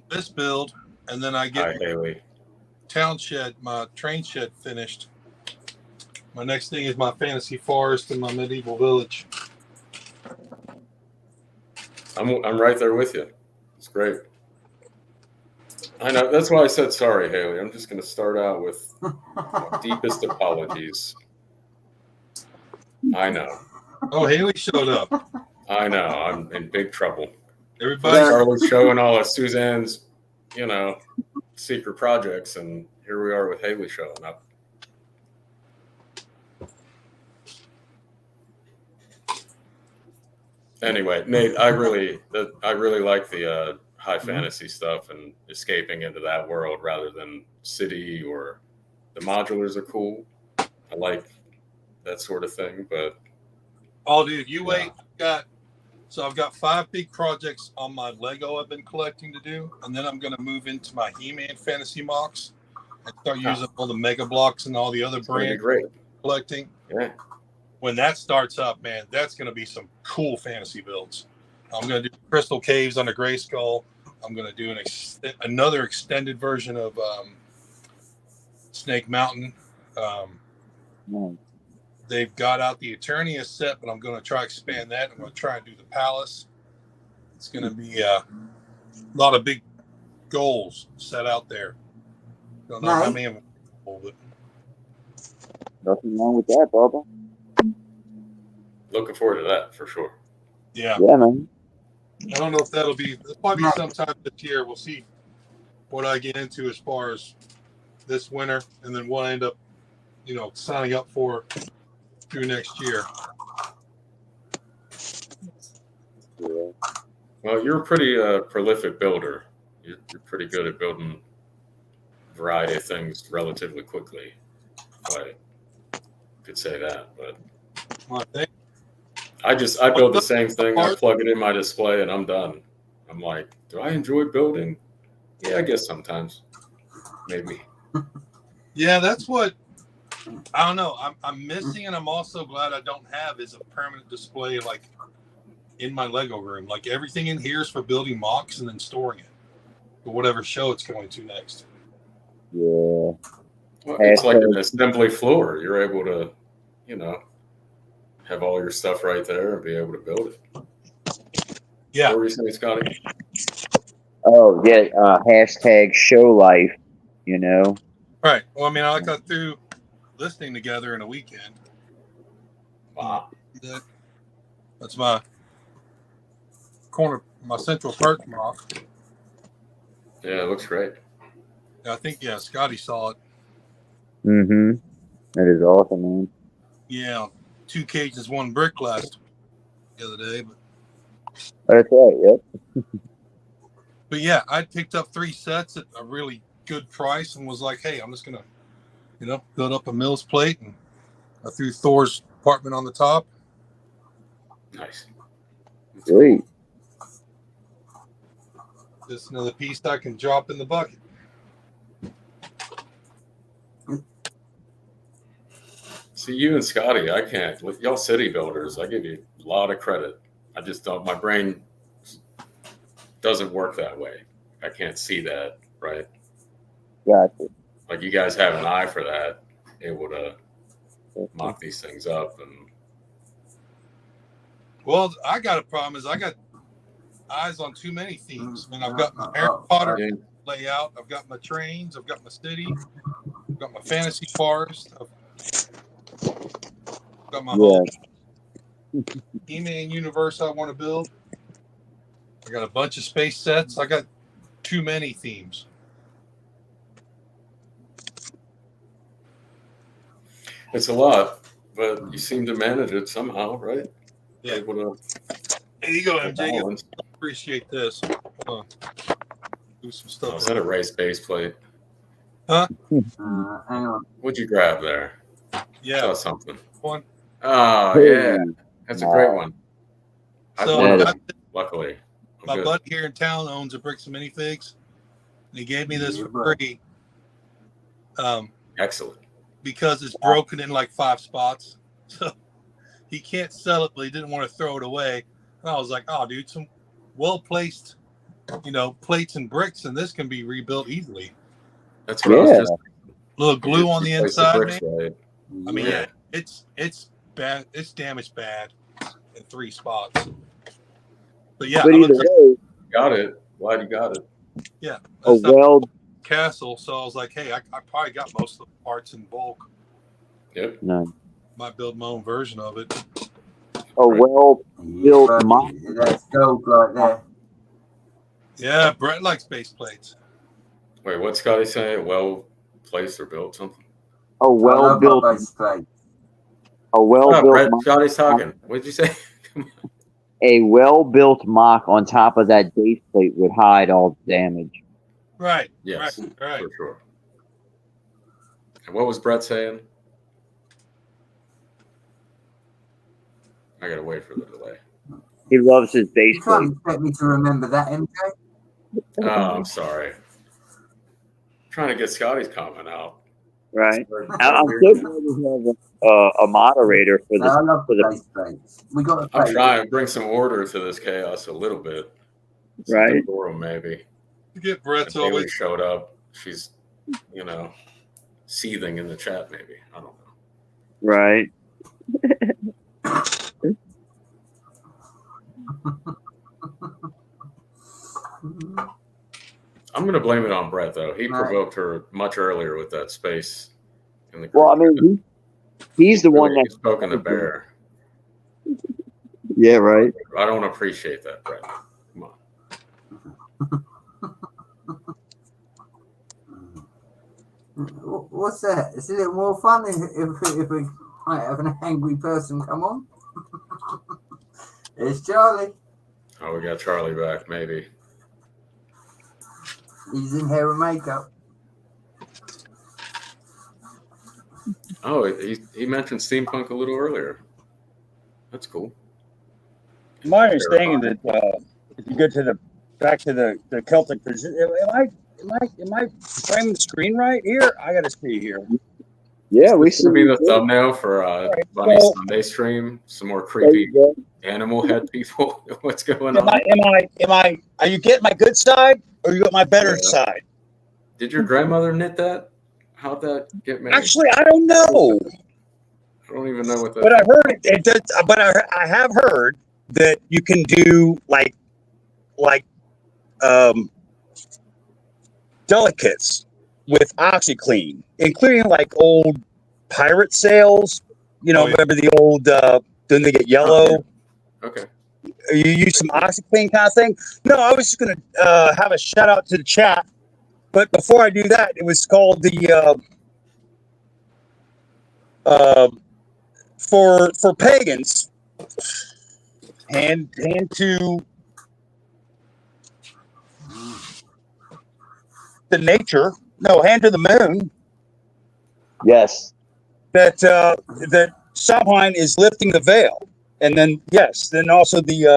this build, and then I get Hi, Haley. my train shed finished. My next thing is my fantasy forest and my medieval village. I'm right there with you. It's great. I know. That's why I said sorry, Haley. I'm just going to start out with my deepest apologies. I know. Oh, Haley showed up. I know. I'm in big trouble. Everybody, Charlie's showing all of Suzanne's, secret projects, and here we are with Haley showing up. Anyway, Nate, I really like the high fantasy stuff and escaping into that world rather than city, or the modulars are cool. I like that sort of thing, but dude, you wait. I've got 5 big projects on my Lego I've been collecting to do, and then I'm going to move into my He-Man fantasy mocks and start using all the Mega Blocks and all the other brands collecting. Yeah. When that starts up, man, that's going to be some cool fantasy builds. I'm going to do Crystal Caves under Grayskull. I'm going to do another extended version of Snake Mountain. They've got out the Eternia set, but I'm going to try to expand that. I'm going to try and do the Palace. It's going to be a lot of big goals set out there. Don't know how many of them, but nothing wrong with that, Bubba. Looking forward to that for sure. Yeah, man. I don't know if that'll be probably sometime this year. We'll see what I get into as far as this winter, and then what I end up, signing up for through next year. Yeah. Well, you're a pretty prolific builder. You're pretty good at building a variety of things relatively quickly. If I could say that, but I build the same thing. I plug it in my display, and I'm done. I'm like, do I enjoy building? Yeah, I guess sometimes, maybe. Yeah, that's what I don't know. I'm missing, and I'm also glad I don't have is a permanent display like in my Lego room. Like everything in here is for building mocks and then storing it for whatever show it's going to next. Yeah. Well, it's like an assembly floor. You're able to, have all your stuff right there and be able to build it. Yeah. What were you saying, Scotty? Oh, yeah. Hashtag show life, Right. Well, I mean, I got through listening together in a weekend. Wow. That's my Central Park mock. Yeah, it looks great. I think, Scotty saw it. Mm-hmm. That is awesome, man. Yeah. 2 cages, 1 brick the other day. But That's right, yep. But yeah, I picked up 3 sets at a really good price and was like, hey, I'm just going to, build up a Mills plate. And I threw Thor's apartment on the top. Nice. Sweet. Just another piece I can drop in the bucket. See, you and Scotty, I can't. Y'all city builders, I give you a lot of credit. I just don't. My brain doesn't work that way. I can't see that, right? Gotcha. Like you guys have an eye for that, able to mock these things up. And well, I got a problem. Is I got eyes on too many themes. I mean, I've got my Harry Potter layout. I've got my trains. I've got my city. I've got my fantasy forest. I've got my whole He-Man universe I want to build. I got a bunch of space sets. I got too many themes. it's a lot, but you seem to manage it somehow, right? Yeah. Able to Here you go, MJ. Appreciate this. Do some stuff. Is that a raised base plate? Huh? Hang on. What'd you grab there? Yeah. Saw something. One. Oh, yeah. That's a great one. So, luckily. My buddy here in town owns a Bricks and Minifigs. And he gave me this for free. Excellent. because it's broken in like 5 spots. So he can't sell it, but he didn't want to throw it away. And I was like, oh, dude, some well-placed, plates and bricks, and this can be rebuilt easily. That's what I was just. Little glue on the inside, man. Right. I mean, yeah, it's bad. It's damaged bad in 3 spots. But yeah, But either way, got it. Glad you got it. Yeah. Castle. So I was like, hey, I probably got most of the parts in bulk. Yep. No. Might build my own version of it. A well-built mock. That's gold right there. Yeah, Brett likes base plates. Wait, what's Scotty saying? Well placed or built something? A well-built base plate. A well-built Brett, mock. Scotty's talking. What did you say? A well-built mock on top of that base plate would hide all the damage. Right. Yes, right. for sure. And what was Brett saying? I gotta wait for the delay. He loves his base You can't plate. expect me to remember that, MJ. Oh, I'm sorry. Trying to get Scotty's comment out. Right. I'm so glad we have a moderator for No, I the love for the the base plates. We got to I'm trying to bring some order to this chaos a little bit. Some right. decorum, maybe. You get Brett's If Bailey always showed up. She's, seething in the chat. Maybe I don't know. Right. I'm going to blame it on Brett, though. He provoked her much earlier with that space. In the Well, I mean, he's the one that's spoken to Bear. Yeah, right. I don't appreciate that, Brett. Come on. What's that? Is it a little more fun if we might have an angry person come on? It's Charlie. Oh, we got Charlie back, maybe. He's in hair and makeup. Oh, he mentioned steampunk a little earlier. That's cool. My understanding that if you go to back to the Celtic position, am I framing the screen right here? I got to see here. Yeah, we should be the thumbnail for Bunny Sunday stream. Some more creepy animal head people. What's going on? Are you getting my good side or you got my better side? Did your grandmother knit that? How'd that get made? Actually, I don't know. I don't even know what that. But I heard it does. But I have heard that you can do like delicates with OxyClean, including like old pirate sails. Remember the old? Then they get yellow. Okay. You use some OxyClean kind of thing. No, I was just gonna have a shout out to the chat. But before I do that, it was called the for pagans, hand to the nature. No, hand to the moon. Yes. That Samhain is lifting the veil, and then then also the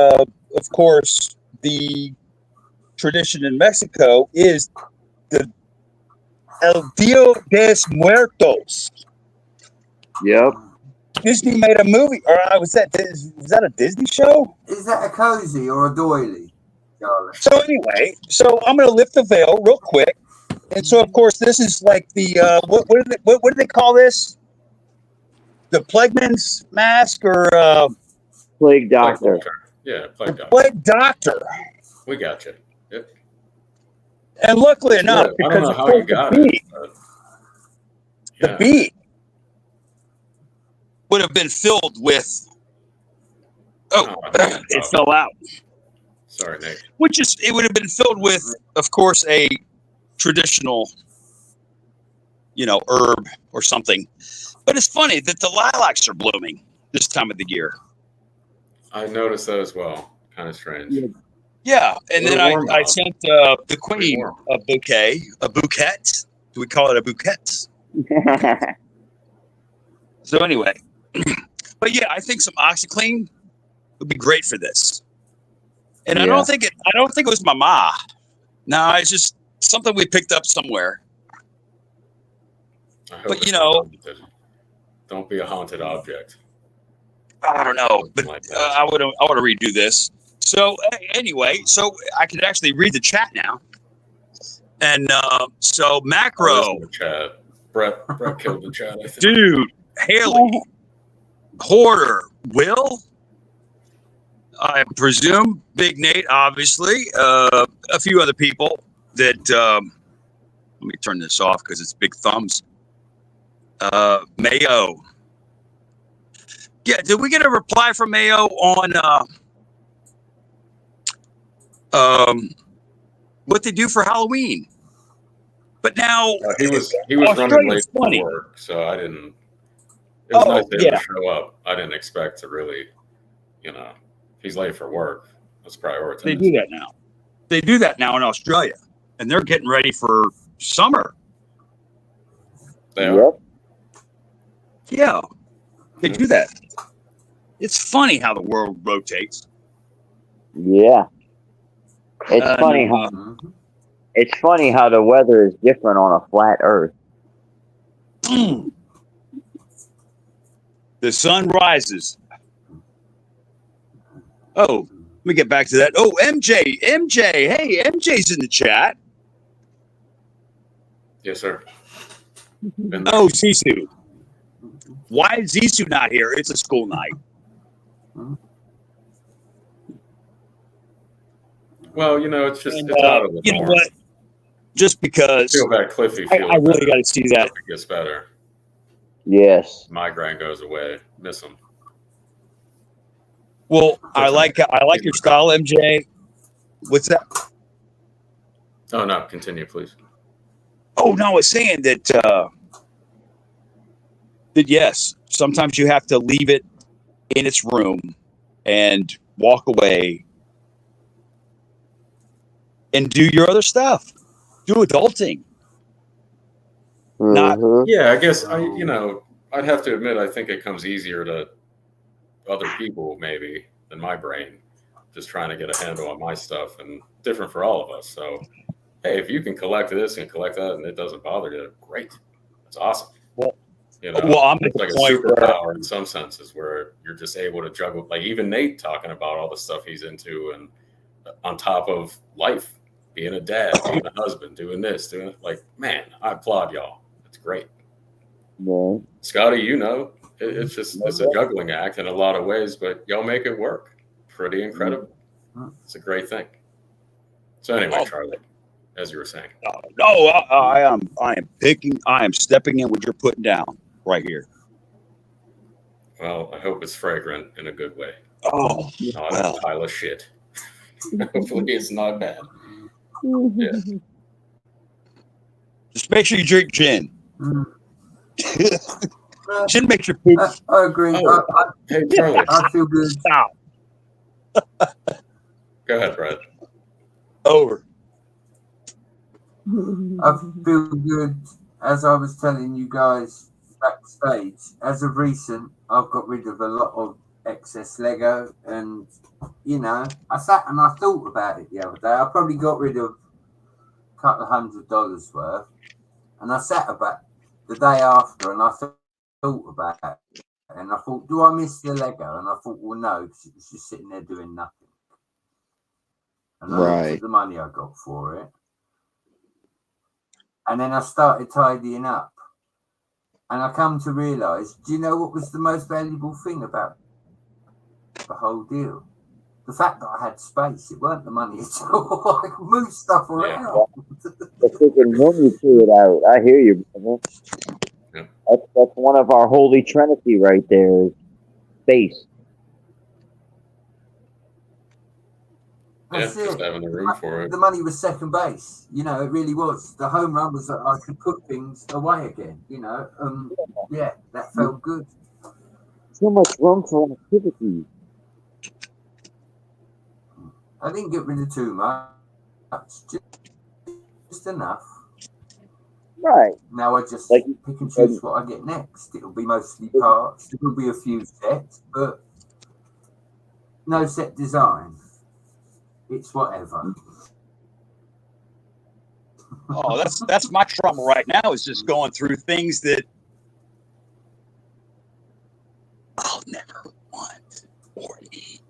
of course the tradition in Mexico is the El Dia de Muertos. Yep. Disney made a movie, or was that a Disney show? Is that a cozy or a doily, Charlie? So anyway, I'm going to lift the veil real quick, and so of course this is like the what do they call this? The Plagueman's mask or Plague Doctor? Yeah, Plague Doctor. Plague Doctor. We got you. Yep. And luckily enough, I don't know how you got it. The beat would have been filled with. It fell out. Sorry, Nick. It would have been filled with, of course, a traditional, herb or something. But it's funny that the lilacs are blooming this time of the year. I noticed that as well. Kind of strange. Yeah, and then I sent the queen a bouquet. Do we call it a bouquet? So anyway, but yeah, I think some OxyClean would be great for this. And I don't think it was my ma. No, it's just something we picked up somewhere. I hope But it's you not know, haunted. Don't be a haunted object. I don't know, but Like that. I want to redo this. So anyway, so I can actually read the chat now. And so Oh, macro, there's no chat. Brett killed the chat, I think. dude, Haley, Hoarder, Will, I presume, Big Nate, obviously, a few other people that. Let me turn this off because it's big thumbs. Mayo. Yeah, did we get a reply from Mayo on what they do for Halloween? But now He was running late Australia's for funny. work, so I didn't. It was nice of him to show up. I didn't expect to really, if he's late for work, let's prioritize. They do that now. They do that now in Australia, and they're getting ready for summer. They are. Yeah, they do that. It's funny how the world rotates. Yeah. It's funny how it's funny how the weather is different on a flat Earth. The sun rises. Oh, let me get back to that. Oh, MJ. Hey, MJ's in the chat. Yes, sir. Oh, Zissou. Why is Zissou not here? It's a school night. Well, it's just it's out of the norm. You know what? Just because I feel that Cliffy feels I really got to see that. It gets better. Yes. Migraine goes away. Miss him. Well, I like your style, MJ. What's that? Oh no, continue, please. Oh no, I was saying that yes, sometimes you have to leave it in its room and walk away and do your other stuff. Do adulting. Not Yeah, I guess I'd have to admit I think it comes easier to other people maybe than my brain, just trying to get a handle on my stuff, and different for all of us. So hey, if you can collect this and collect that and it doesn't bother you, great. That's awesome. Well, I'm it's like a superpower in some senses where you're just able to juggle, like even Nate talking about all the stuff he's into, and on top of life, being a dad, being a husband, doing this, doing like, man, I applaud y'all. It's great. Yeah. Scotty, it's a juggling act in a lot of ways, but y'all make it work. Pretty incredible. It's a great thing. So anyway, Charlie, as you were saying. No, I am stepping in what you're putting down right here. Well, I hope it's fragrant in a good way. Oh, not a pile of shit. Hopefully it's not bad. Yeah. Just make sure you drink gin. Gin makes your poop. I agree. Hey, Charlie. I feel good. Stop. Go ahead, Brad. Over. I feel good. As I was telling you guys backstage, as of recent, I've got rid of a lot of excess Lego, and I sat and I thought about it the other day. I probably got rid of a couple of $100 worth, and I sat about the day after and I thought about it, and I thought, do I miss the Lego? And I thought, well, no, because it was just sitting there doing nothing. And I looked at the money I got for it, and then I started tidying up, and I come to realise, do you know what was the most valuable thing about the whole deal? The fact that I had space. It weren't the money at all. I could move stuff around. The freaking room you threw it out. I hear you, brother. Yeah. That's one of our holy trinity right there. Space. That's just it. having the room for it. The money was second base. It really was. The home run was that I could put things away again. Yeah, that felt good. So much room for activity. I didn't get rid of too much. Just enough. Right. Now I just pick and choose what I get next. It'll be mostly parts. There will be a few sets, but no set design. It's whatever. Oh, that's my trouble right now, is just going through things that I'll never want or need.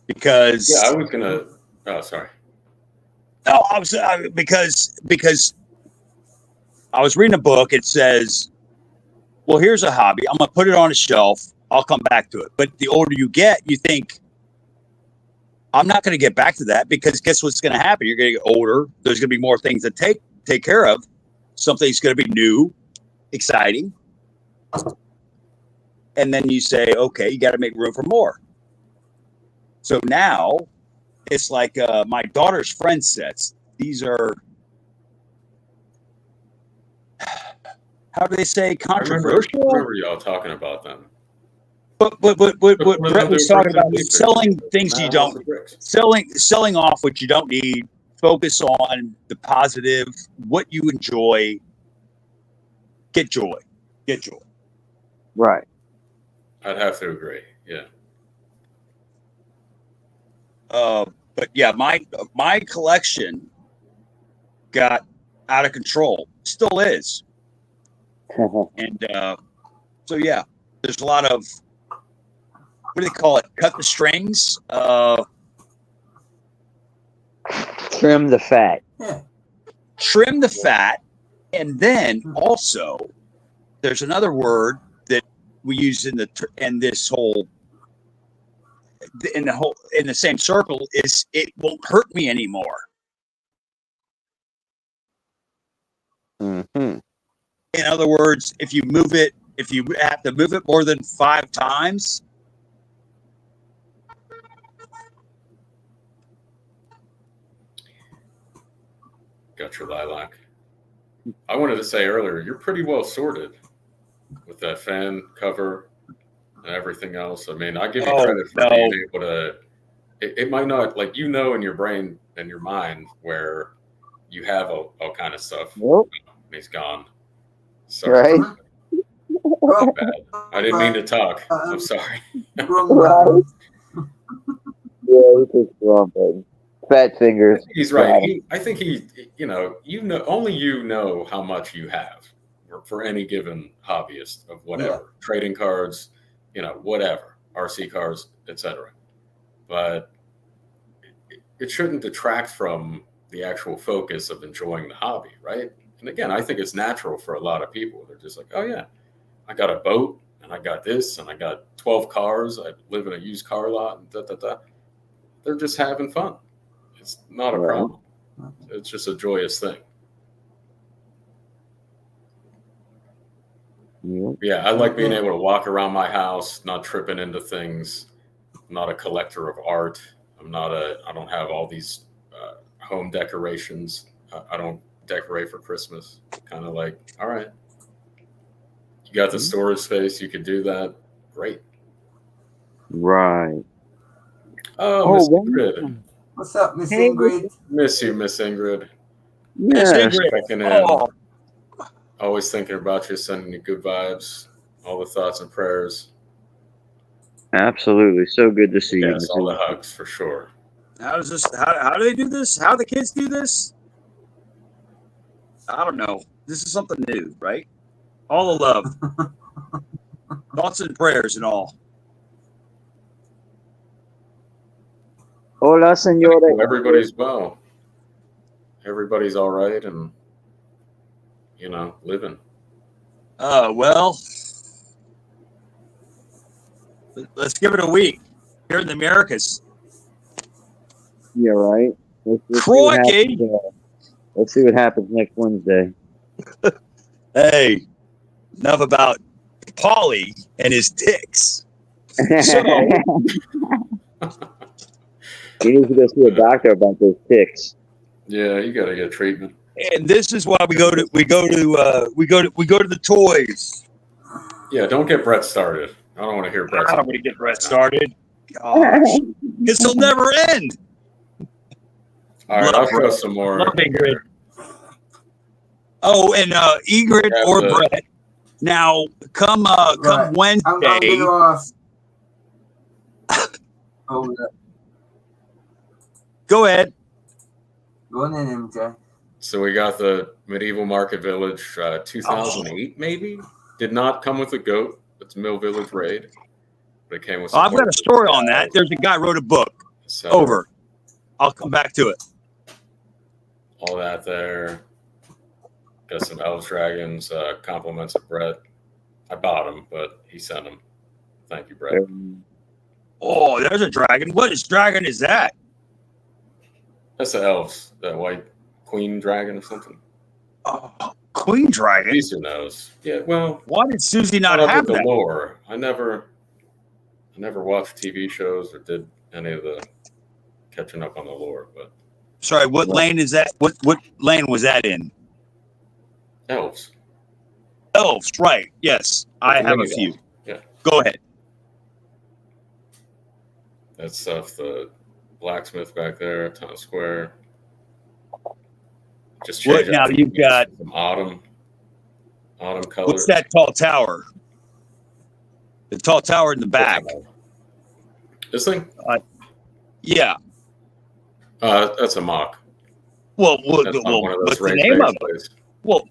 Because Yeah, I was gonna. Oh, sorry. no, I was because I was reading a book. It says, well, here's a hobby. I'm going to put it on a shelf. I'll come back to it. But the older you get, you think, I'm not going to get back to that, because guess what's going to happen? You're going to get older. There's going to be more things to take care of. Something's going to be new, exciting. And then you say, okay, you got to make room for more. So now it's like my daughter's friend sets. These are, how do they say, controversial? I remember y'all talking about them. But what Brett was talking about is selling things you don't, selling off what you don't need. Focus on the positive, what you enjoy. Get joy. Right. I'd have to agree. Yeah. But yeah, my collection got out of control. Still is. And so yeah, there's a lot of, what do they call it? Cut the strings. Trim the fat. Yeah. Trim the fat, and then also there's another word that we use in the same circle, is it won't hurt me anymore. Mm-hmm. In other words, if you have to move it more than 5 times, Got your lilac. I wanted to say earlier, you're pretty well sorted with that fan cover and everything else. I mean, I give you credit for being able to. It might not, like, in your brain and your mind where you have all kind of stuff. Nope. He's gone. Sorry. Right. Bad. I didn't mean to talk. I'm sorry. Right. Yeah, he takes grumping. Fat fingers. He's right. I think only you know how much you have for any given hobbyist of whatever, trading cards, whatever, RC cars, etc. But it shouldn't detract from the actual focus of enjoying the hobby, right? And again, I think it's natural for a lot of people. They're just like, oh yeah, I got a boat and I got this and I got 12 cars. I live in a used car lot and They're just having fun. It's not a problem. It's just a joyous thing. Yeah, I like being able to walk around my house, not tripping into things. I'm not a collector of art. I don't have all these home decorations. I don't decorate for Christmas. Kind of like, all right, you got the storage space. You could do that. Great. Right. Oh, Miss Ingrid. What's up, Miss Ingrid? Miss you, Miss Ingrid. Yes. Checking in. Always thinking about you, sending you good vibes, all the thoughts and prayers. Absolutely. So good to see you. Yes, all the hugs for sure. How does this? How do they do this? How do the kids do this? I don't know. This is something new, right? All the love, thoughts and prayers, and all. Hola, señora. Everybody's well. Everybody's all right, and living. Well, let's give it a week here in the Americas. Yeah, right. Let's see what happens next Wednesday. Hey, enough about Paulie and his ticks. So, you need to go see a doctor about those ticks. Yeah, you got to get treatment. And this is why we go to the toys. Yeah, don't get Brett started. I don't want to hear Brett. I don't want to get Brett started. Gosh, this will never end. All right, I'll show some more. Love Ingrid. Oh, and Ingrid or Brett. Now, come Wednesday. I'm going to ask. Go ahead. Go on in, MJ. So we got the Medieval Market Village 2008, maybe. Did not come with a goat. It's Mill Village Raid. But it came with I've got a story on that. There's a guy wrote a book. So Over. I'll come back to it. all that there. Got some elves, dragons, compliments of Brett. I bought them, but he sent them. Thank you, Brett. Oh, there's a dragon. What dragon is that? That's the elves, the white queen dragon or something. Oh, queen dragon. Lisa knows. Yeah, well, why did Susie not have have the that? lore? I never watched TV shows or did any of the catching up on the lore. But sorry, what lane is that? What lane was that in? Elves. Elves, right? Yes, I have a few. Yeah. Go ahead. That stuff, the blacksmith back there, Town Square. Just what now? You've got some autumn colors. What's that tall tower? The tall tower in the back. This thing? Yeah. That's a mock. Well, one of those what's the name of it? plays. Well,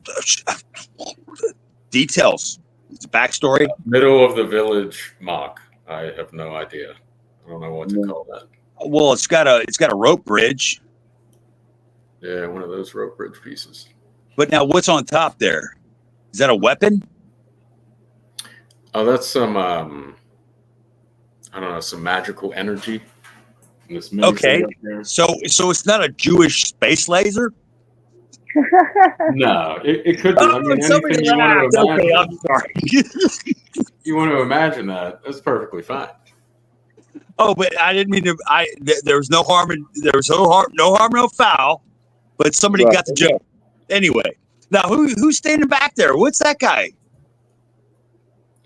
details. It's a backstory. Middle of the village mock. I have no idea. I don't know what to call that. Well, it's got a rope bridge. Yeah, one of those rope bridge pieces. But now, what's on top there? Is that a weapon? Oh, that's some I don't know, some magical energy. Okay, so it's not a Jewish space laser. No, it could be. Oh, I mean, somebody anything you want to imagine. Okay, I'm sorry. You want to imagine that? That's perfectly fine. Oh, but I didn't mean to. There was no harm. No harm, no foul. But somebody got the joke. Anyway, now who's standing back there? What's that guy?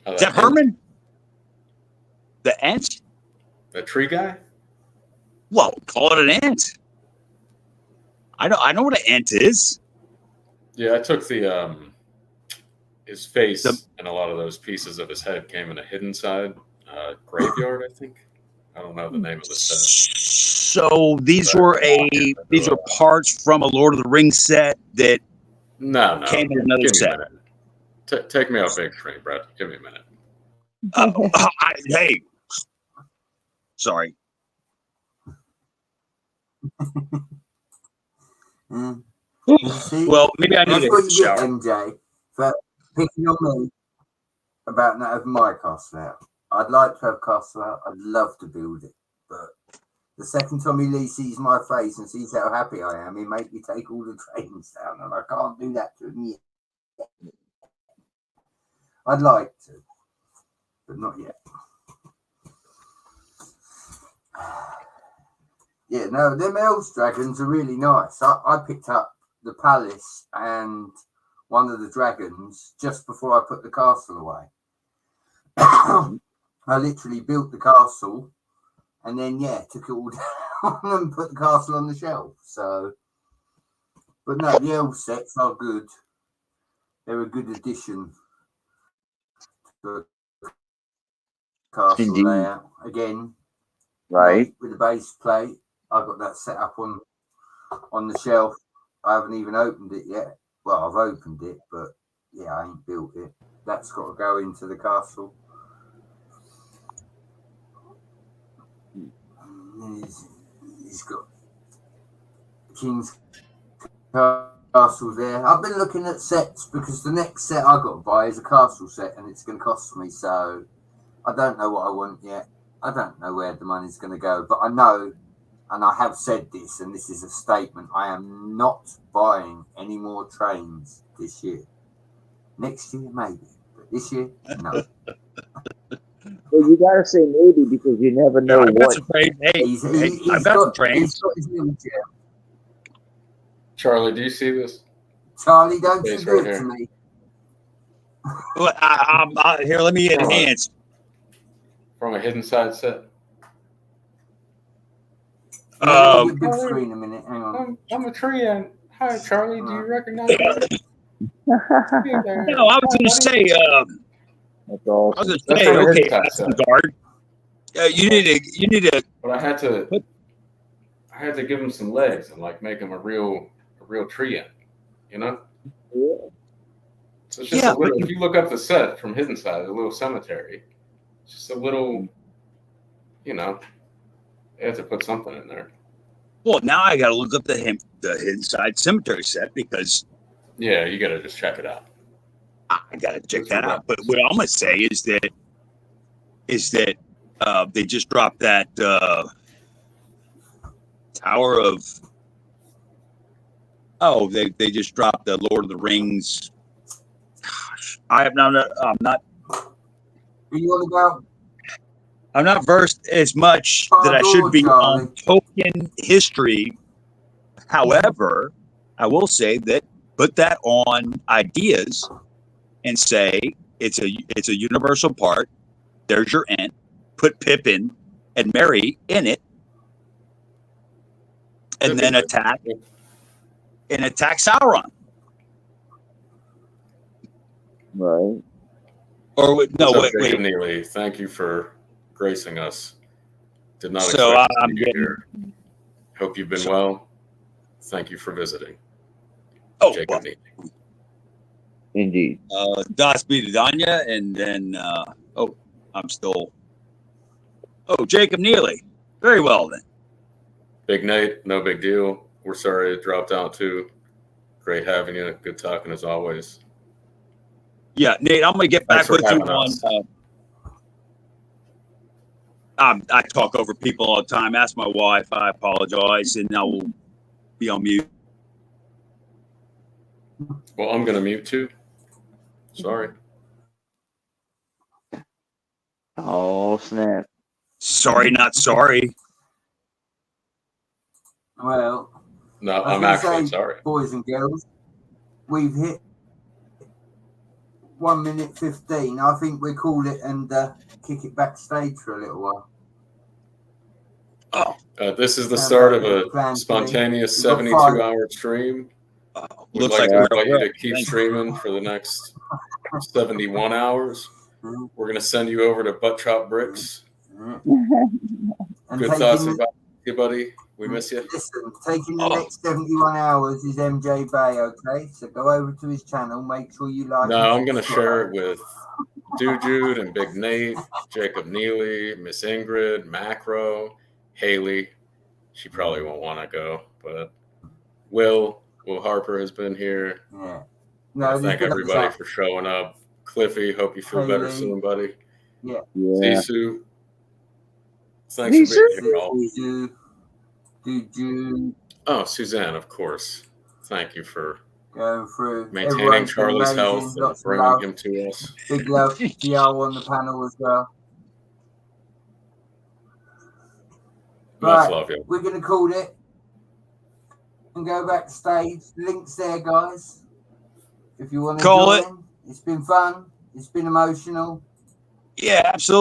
Is that Herman? The ant? The tree guy? Well, call it an ant. I know what an ant is. Yeah, I took the his face and a lot of those pieces of his head came in a hidden side graveyard, I think. I don't know the name of the set. So these were parts from a Lord of the Rings set that came in another set. Take me off big screen, Brett. Give me a minute. Hey, sorry. Well, maybe I need a shower. MJ, for picking on me about not having my castle out. I'd like to have castle out. I'd love to build it, but the second Tommy Lee sees my face and sees how happy I am, he make me take all the trains down, and I can't do that to him yet. I'd like to, but not yet. Yeah, no, them elves dragons are really nice. I picked up the palace and one of the dragons just before I put the castle away. I literally built the castle and then, took it all down and put the castle on the shelf. So, but no, the elf sets are good. They're a good addition to the castle layout. Again, right, with the base plate. I've got that set up on the shelf. I haven't even opened it yet. Well, I've opened it, but I ain't built it. That's got to go into the castle. He's got King's Castle there. I've been looking at sets because the next set I've got to buy is a castle set and it's going to cost me. So I don't know what I want yet. I don't know where the money's going to go, but I know, and I have said this, and this is a statement, I am not buying any more trains this year. Next year, maybe. But this year, no. Well, you gotta say maybe because you never know what. He's got his wheelchair. Charlie, do you see this? Charlie, don't you do it to me. Well, here, let me enhance. From a hidden side set. Big screen a minute. Hang on. I'm a tree ant. Hi, Charlie. Do you recognize me? No, I was going to say. That's awesome. I was going to say, okay, guard. You need to. But I had to I had to give him some legs and like make him a real tree end, you know? Yeah. So it's just a little, if you look up the set from Hidden Side, a little cemetery, it's just a little, you know, they had to put something in there. Well, now I got to look up the Hidden Side Cemetery set because Yeah, you got to just check it out. I got to check that out. But what I'm going to say is that they just dropped that Tower of. Oh, they just dropped the Lord of the Rings. Gosh, I'm not. Are you on about? I'm not versed as much that I should be on Tolkien history. However, I will say that put that on ideas and say it's a universal part. There's your Ent. Put Pippin and Merry in it, and then attack Sauron. Right. Or no, wait. Neely, thank you for gracing us. Did not So expect I'm you here. Hope you've been well. Thank you for visiting. Oh, Jacob well. Neely. Indeed. Das Bidanya, and then I'm still. Oh, Jacob Neely. Very well then. Big Nate, no big deal. We're sorry it dropped out too. Great having you. Good talking as always. Yeah, Nate, I'm gonna get back with you on. I talk over people all the time. Ask my wife. I apologize, and I will be on mute. Well, I'm gonna mute too. Sorry. Oh, snap. Sorry, not sorry. Well, no, I'm actually sorry. Boys and girls, we've hit 1 minute 15. I think we call it and kick it backstage for a little while. Oh. This is the start of a spontaneous 72-hour stream. We'd like to invite you to keep streaming for the next 71 hours. We're going to send you over to Butt Chop Bricks. Good thoughts about you, buddy. We miss you. Listen, taking the next 71 hours is mjbay, okay? So go over to his channel. Make sure you like. No, I'm going to share it with Jude and Big Nate, Jacob Neely, Miss Ingrid, Macro, Haley. She probably won't want to go, but Will Harper has been here. Yeah. No, thank everybody for showing up. Cliffy, hope you feel better soon, buddy. Yeah. Sisu. Thanks for being here, all. Oh, Suzanne, of course. Thank you for going through maintaining Charlie's health and bringing him to us. Big love to y'all on the panel as well. Much love you. We're going to call it and go backstage. Links there, guys. If you want to join. It's been fun. It's been emotional. Yeah, absolutely.